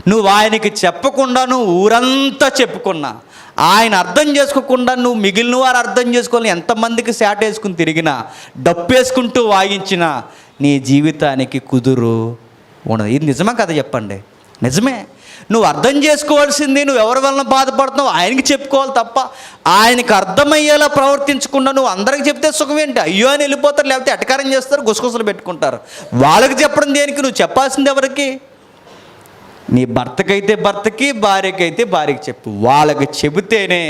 నువ్వు ఆయనకి చెప్పకుండా నువ్వు ఊరంతా చెప్పుకున్నా, ఆయన అర్థం చేసుకోకుండా నువ్వు మిగిలిన వారు అర్థం చేసుకొని ఎంతమందికి శాట వేసుకుని తిరిగినా, డప్పేసుకుంటూ వాయించినా నీ జీవితానికి కుదురు ఉండదు. ఇది నిజమా కదా చెప్పండి? నిజమే. నువ్వు అర్థం చేసుకోవాల్సింది నువ్వు ఎవరి వలన బాధపడుతున్నావు ఆయనకి చెప్పుకోవాలి తప్ప, ఆయనకి అర్థమయ్యేలా ప్రవర్తించకుండా నువ్వు అందరికి చెప్తే సుఖం ఏంటి? అయ్యో అని వెళ్ళిపోతారు, లేకపోతే ఎటకారం చేస్తారు, గుసగుసలు పెట్టుకుంటారు. వాళ్ళకి చెప్పడం దేనికి? నువ్వు చెప్పాల్సింది ఎవరికి? నీ భర్తకైతే భర్తకి, భార్యకైతే భార్యకి చెప్పు. వాళ్ళకి చెబితేనే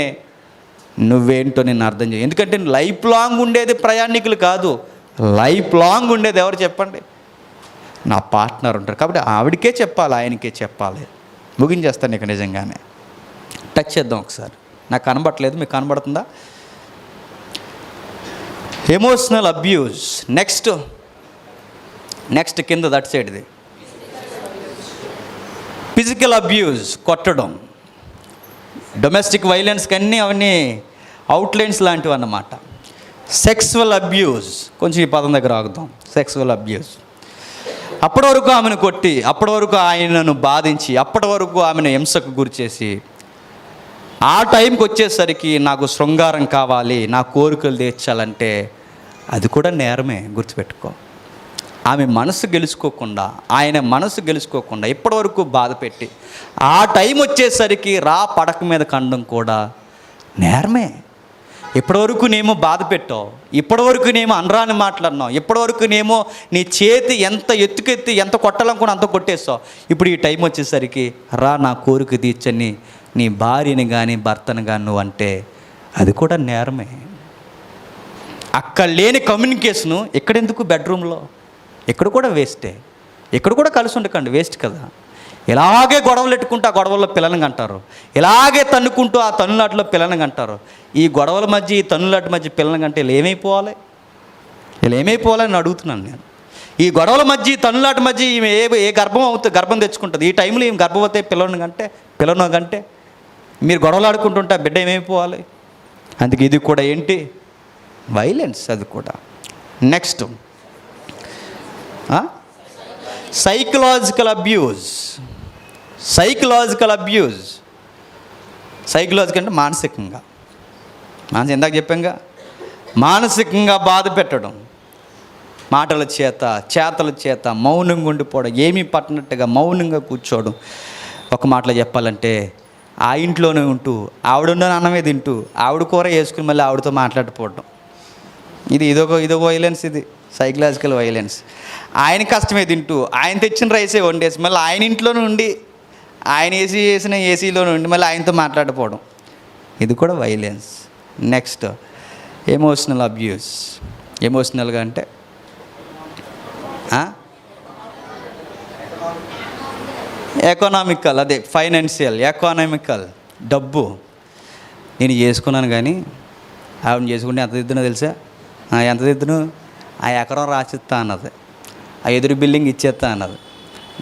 నువ్వేంటో నేను అర్థం చేయ. ఎందుకంటే లైఫ్ లాంగ్ ఉండేది ప్రయాణికులు కాదు, లైఫ్ లాంగ్ ఉండేది ఎవరు చెప్పండి? నా పార్ట్నర్ ఉంటారు. కాబట్టి ఆవిడకే చెప్పాలి, ఆయనకే చెప్పాలి. ముగించేస్తాను ఇక నిజంగానే. టచ్ చేద్దాం ఒకసారి. నాకు కనబడట్లేదు, మీకు కనబడుతుందా? Emotional abuse. నెక్స్ట్ కింద దట్ సైడ్ది ఫిజికల్ అబ్యూస్, కొట్టడం. డొమెస్టిక్ వైలెన్స్కి అవన్నీ అవుట్లైన్స్ లాంటివి అన్నమాట. సెక్సువల్ అబ్యూస్, కొంచెం ఈ పదం దగ్గర ఆగుదాం. Sexual abuse. అప్పటి వరకు ఆమెను కొట్టి, అప్పటి వరకు ఆయనను బాధించి, అప్పటి వరకు ఆమెను హింసకు గురిచేసి, ఆ టైంకి వచ్చేసరికి నాకు శృంగారం కావాలి, నా కోరికలు తీర్చాలంటే అది కూడా నేరమే, గుర్తుపెట్టుకో. ఆమె మనసు గెలుచుకోకుండా, ఆయన మనసు గెలుచుకోకుండా ఇప్పటివరకు బాధ పెట్టి, ఆ టైం వచ్చేసరికి పడక మీద కండం కూడా నేరమే. ఇప్పటివరకు నేమో బాధ పెట్టావు, ఇప్పటివరకు నేమో అనరాని మాట్లాడినావు, ఇప్పటివరకు నేమో నీ చేతి ఎంత ఎత్తుకెత్తి ఎంత కొట్టాలనుకుని అంత కొట్టేస్తావు. ఇప్పుడు ఈ టైం వచ్చేసరికి నా కోరిక తీర్చని నీ భార్యని కానీ భర్తను కానీ నువ్వు అంటే అది కూడా నేరమే. అక్కడ లేని కమ్యూనికేషను ఎక్కడెందుకు? బెడ్రూమ్లో. ఇక్కడ కూడా వేస్టే. ఇక్కడ కూడా కలిసి ఉండకండి, వేస్ట్ కదా. ఇలాగే గొడవలు పెట్టుకుంటూ ఆ గొడవల్లో పిల్లలను అంటారు, ఇలాగే తన్నుకుంటూ ఆ తన్నులాటలో పిల్లలను అంటారు. ఈ గొడవల మధ్య, ఈ తన్నులాట మధ్య పిల్లలను అంటే ఇలా ఏమైపోవాలని అడుగుతున్నాను నేను. ఈ గొడవల మధ్య, ఈ తన్నులాట మధ్య ఈమె ఏ గర్భం తెచ్చుకుంటుంది? ఈ టైంలో ఈమె గర్భవతి పిల్లను కంటే మీరు గొడవలు ఆడుకుంటుంటే బిడ్డ ఏమైపోవాలి? అందుకే ఇది కూడా ఏంటి? వైలెన్స్. అది కూడా. Next psychological abuse. సైకలాజికల్ అంటే మానసికంగా. ఇందాక చెప్పాంగా, మానసికంగా బాధ పెట్టడం, మాటల చేత, చేతల చేత మౌనంగా ఉండిపోవడం, ఏమీ పట్టనట్టుగా మౌనంగా కూర్చోవడం. ఒక మాటలో చెప్పాలంటే ఆ ఇంట్లోనే ఉంటూ ఆవిడ అన్నమే తింటూ ఆవిడ కూర వేసుకుని మళ్ళీ ఆవిడతో మాట్లాడిపోవడం. ఇదొక వైలెన్స్. ఇది సైకలాజికల్ వైలెన్స్. ఆయన కష్టమే తింటూ, ఆయన తెచ్చిన రైసే వండేసి మళ్ళీ ఆయన ఇంట్లోనే ఉండి, ఆయన వేసిన ఏసీలోనే ఉండి మళ్ళీ ఆయనతో మాట్లాడిపోవడం. ఇది కూడా వైలెన్స్. Next emotional abuse. ఎమోషనల్గా అంటే ఎకనామికల్, అదే ఫైనాన్షియల్, ఎకనామికల్. డబ్బు. నేను చేసుకున్నాను కానీ ఆవిడ చేసుకుంటే ఎంత దిద్దునో తెలుసా? ఎంత దిద్దును? ఆ ఎకరం రాసిస్తా అన్నది, ఆ ఎదురు బిల్డింగ్ ఇచ్చేస్తా అన్నది.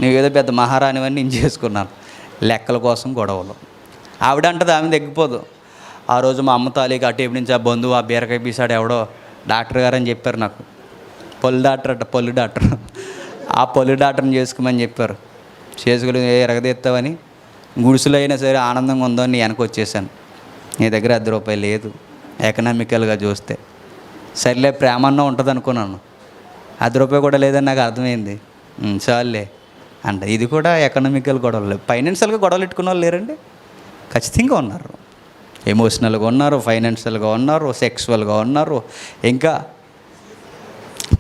నువ్వేదో పెద్ద మహారాణివని నేను చేసుకున్నాను. లెక్కల కోసం గొడవలు. ఆవిడ అంటది, ఆమె తగ్గిపోదు. ఆ రోజు మా అమ్మ తాలీకి ఆ టేపు నుంచి ఆ బంధువు ఆ బీరకాయ పీసాడు ఎవడో డాక్టర్ గారు అని చెప్పారు నాకు. పళ్ళు డాక్టర్. ఆ పళ్ళు డాక్టర్ని చేసుకోమని చెప్పారు. చేసుకుని ఎరగదీస్తావని గుడిసెలో అయినా సరే ఆనందంగా ఉందో అని వెనక వచ్చేసాను. నీ దగ్గర ₹10 లేదు. ఎకనామికల్గా చూస్తే సర్లే ప్రేమన్నా ఉంటుంది అనుకున్నాను. ₹10 కూడా లేదని నాకు అర్థమైంది. చాలులే అంటే ఇది కూడా ఎకనామికల్ గొడవలు. ఫైనాన్షియల్గా గొడవలు పెట్టుకున్న వాళ్ళు లేరండి? ఖచ్చితంగా ఉన్నారు. ఎమోషనల్గా ఉన్నారు, ఫైనాన్షియల్గా ఉన్నారు, సెక్సువల్గా ఉన్నారు, ఇంకా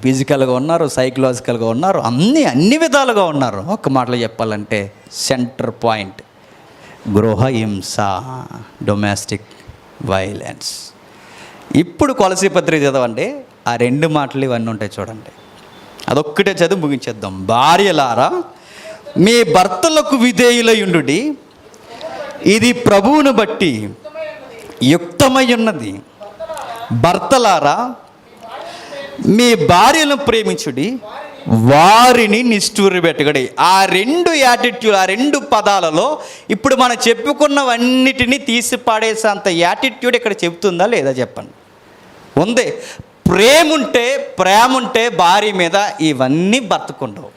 ఫిజికల్గా ఉన్నారు, సైకలాజికల్గా ఉన్నారు, అన్ని విధాలుగా ఉన్నారు. ఒక్క మాటలో చెప్పాలంటే సెంటర్ పాయింట్ గృహహింస, డొమెస్టిక్ వైలెన్స్. ఇప్పుడు కొలసీ పత్రిక చదవండి, ఆ 2 మాటలు ఇవన్నీ ఉంటాయి చూడండి. అదొక్కటే చదివి ముగించేద్దాం. భార్యలారా మీ భర్తలకు విధేయులయుండుడి, ఇది ప్రభువును బట్టి యుక్తమై ఉన్నది. భర్తలారా మీ భార్యలను ప్రేమించుడి, వారిని నిష్ఠూరబెట్టగడి. ఆ 2 యాటిట్యూడ్, ఆ 2 పదాలలో ఇప్పుడు మనం చెప్పుకున్నవన్నిటినీ తీసి పాడేసేంత యాటిట్యూడ్ ఇక్కడ చెబుతుందా లేదా చెప్పండి? ఉంది. ప్రేమ ఉంటే భార్య మీద ఇవన్నీ భర్తకుండవు,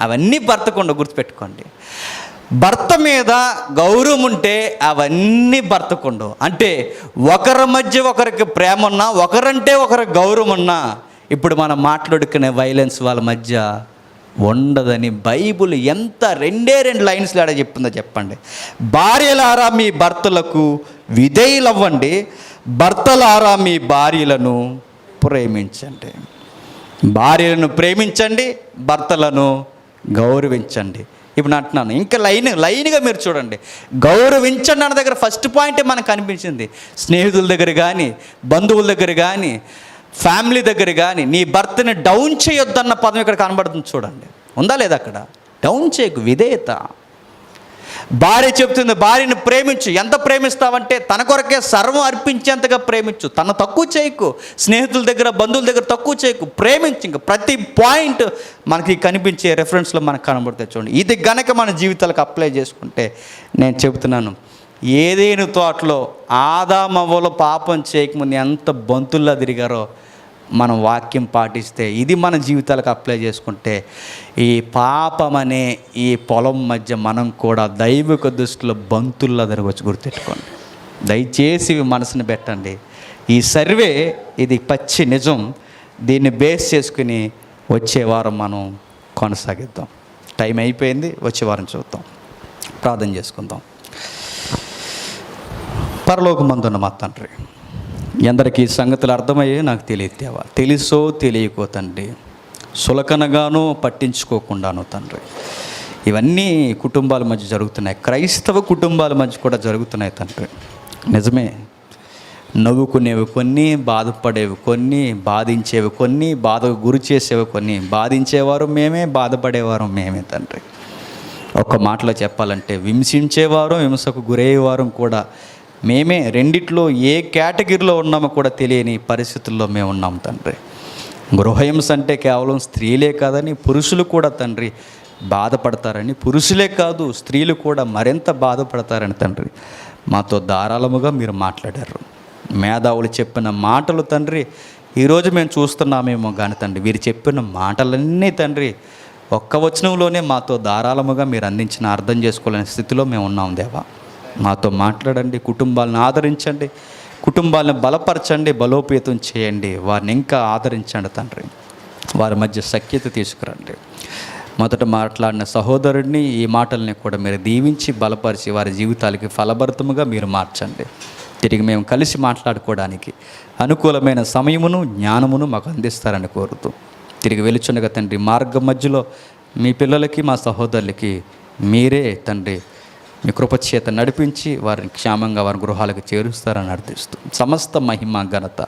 అవన్నీ భర్తకుండవు. గుర్తుపెట్టుకోండి. భర్త మీద గౌరవం ఉంటే అవన్నీ భర్తకుండవు. అంటే ఒకరి మధ్య ఒకరికి ప్రేమ ఉన్నా, ఒకరంటే ఒకరికి గౌరవం ఉన్నా, ఇప్పుడు మనం మాట్లాడుకునే వైలెన్స్ వాళ్ళ మధ్య ఉండదని బైబుల్ ఎంత 2 లైన్స్లో ఆడ చెప్తుందో చెప్పండి. భార్యలారా మీ భర్తలకు విధేయులవ్వండి, భర్తలారా మీ భార్యలను ప్రేమించండి. భార్యలను ప్రేమించండి, భర్తలను గౌరవించండి. ఇప్పుడు నేను అంటున్నాను, ఇంకా లైన్గా మీరు చూడండి. గౌరవించండి అన్న దగ్గర ఫస్ట్ పాయింటే మనకు అనిపించింది. స్నేహితుల దగ్గర కానీ, బంధువుల దగ్గర కానీ, ఫ్యామిలీ దగ్గర కానీ నీ భర్తని డౌన్ చేయొద్దన్న పదం ఇక్కడ కనబడుతుంది. చూడండి, ఉందా లేదా అక్కడ? డౌన్ చేయకు, విధేయత. భార్య చెప్తుంది, భార్యను ప్రేమించు. ఎంత ప్రేమిస్తావంటే తన కొరకే సర్వం అర్పించేంతగా ప్రేమించు. తను తక్కువ చేయకు, స్నేహితుల దగ్గర బంధువుల దగ్గర తక్కువ చేయకు, ప్రేమించు. ఇంకా ప్రతి పాయింట్ మనకి కనిపించే రెఫరెన్స్లో మనకు కనబడుతుంది. చూడండి, ఇది గనక మన జీవితాలకు అప్లై చేసుకుంటే, నేను చెబుతున్నాను, ఏదేను తోటలో ఆదామవ్వలో పాపం చేయకముందు ఎంత బంతుల్లా తిరిగారో మనం వాక్యం పాటిస్తే, ఇది మన జీవితాలకు అప్లై చేసుకుంటే, ఈ పాపం అనే ఈ పొలం మధ్య మనం కూడా దైవిక దృష్టిలో బంతుల్లా తిరగవచ్చు. గుర్తెట్టుకోండి. దయచేసి మనసుని పెట్టండి. ఈ సర్వే ఇది పచ్చి నిజం. దీన్ని బేస్ చేసుకుని వచ్చే వారం మనం కొనసాగిద్దాం. టైం అయిపోయింది, వచ్చే వారం చూద్దాం. ప్రార్థన చేసుకుందాం. పరలోకమందున్న మా తండ్రి, ఎందరికీ ఈ సంగతులు అర్థమయ్యే నాకు తెలియదు దేవా. తెలుసో తెలియకో తండ్రి, సులకనగానో పట్టించుకోకుండాను తండ్రి, ఇవన్నీ కుటుంబాల మధ్య జరుగుతున్నాయి. క్రైస్తవ కుటుంబాల మధ్య కూడా జరుగుతున్నాయి తండ్రి. నిజమే, నవ్వుకునేవి కొన్ని, బాధపడేవి కొన్ని, బాధించేవి కొన్ని, బాధకు గురి చేసేవి కొన్ని. బాధించేవారు మేమే, బాధపడేవారు మేమే తండ్రి. ఒక్క మాటలో చెప్పాలంటే హింసించేవారు, హింసకు గురయ్యేవారు కూడా మేమే. రెండిట్లో ఏ కేటగిరీలో ఉన్నామో కూడా తెలియని పరిస్థితుల్లో మేము ఉన్నాం తండ్రి. గృహహింస అంటే కేవలం స్త్రీలే కాదని పురుషులు కూడా తండ్రి బాధపడతారని, పురుషులే కాదు స్త్రీలు కూడా మరింత బాధపడతారని తండ్రి మాతో ధారాళముగా మీరు మాట్లాడారు. మేధావులు చెప్పిన మాటలు తండ్రి ఈరోజు మేము చూస్తున్నామేమో కానీ తండ్రి, వీరు చెప్పిన మాటలన్నీ తండ్రి ఒక్క వచనంలోనే మాతో ధారాళముగా మీరు అందించిన అర్థం చేసుకోలేని స్థితిలో మేము ఉన్నాం దేవా. మాతో మాట్లాడండి, కుటుంబాలను ఆదరించండి, కుటుంబాలను బలపరచండి, బలోపేతం చేయండి, వారిని ఇంకా ఆదరించండి తండ్రి. వారి మధ్య సఖ్యత తీసుకురండి. మొదట మాట్లాడిన సహోదరుడిని, ఈ మాటల్ని కూడా మీరు దీవించి బలపరిచి వారి జీవితాలకి ఫలభరితముగా మీరు మార్చండి. తిరిగి మేము కలిసి మాట్లాడుకోవడానికి అనుకూలమైన సమయమును జ్ఞానమును మాకు అందిస్తారని కోరుతూ తిరిగి వెలుచుండగా తండ్రి, మార్గం మధ్యలో మీ పిల్లలకి మా సహోదరులకి మీరే తండ్రి మీ కృపచేత నడిపించి వారిని క్షేమంగా వారి గృహాలకు చేరుస్తారని అర్థిస్తూ సమస్త మహిమ ఘనత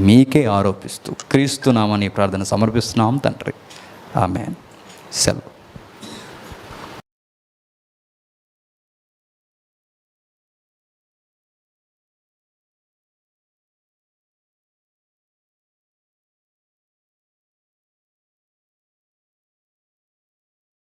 మీకే ఆరోపిస్తూ క్రీస్తు నామని ప్రార్థన సమర్పిస్తున్నాం తండ్రి. ఆమేన్. సెలవు.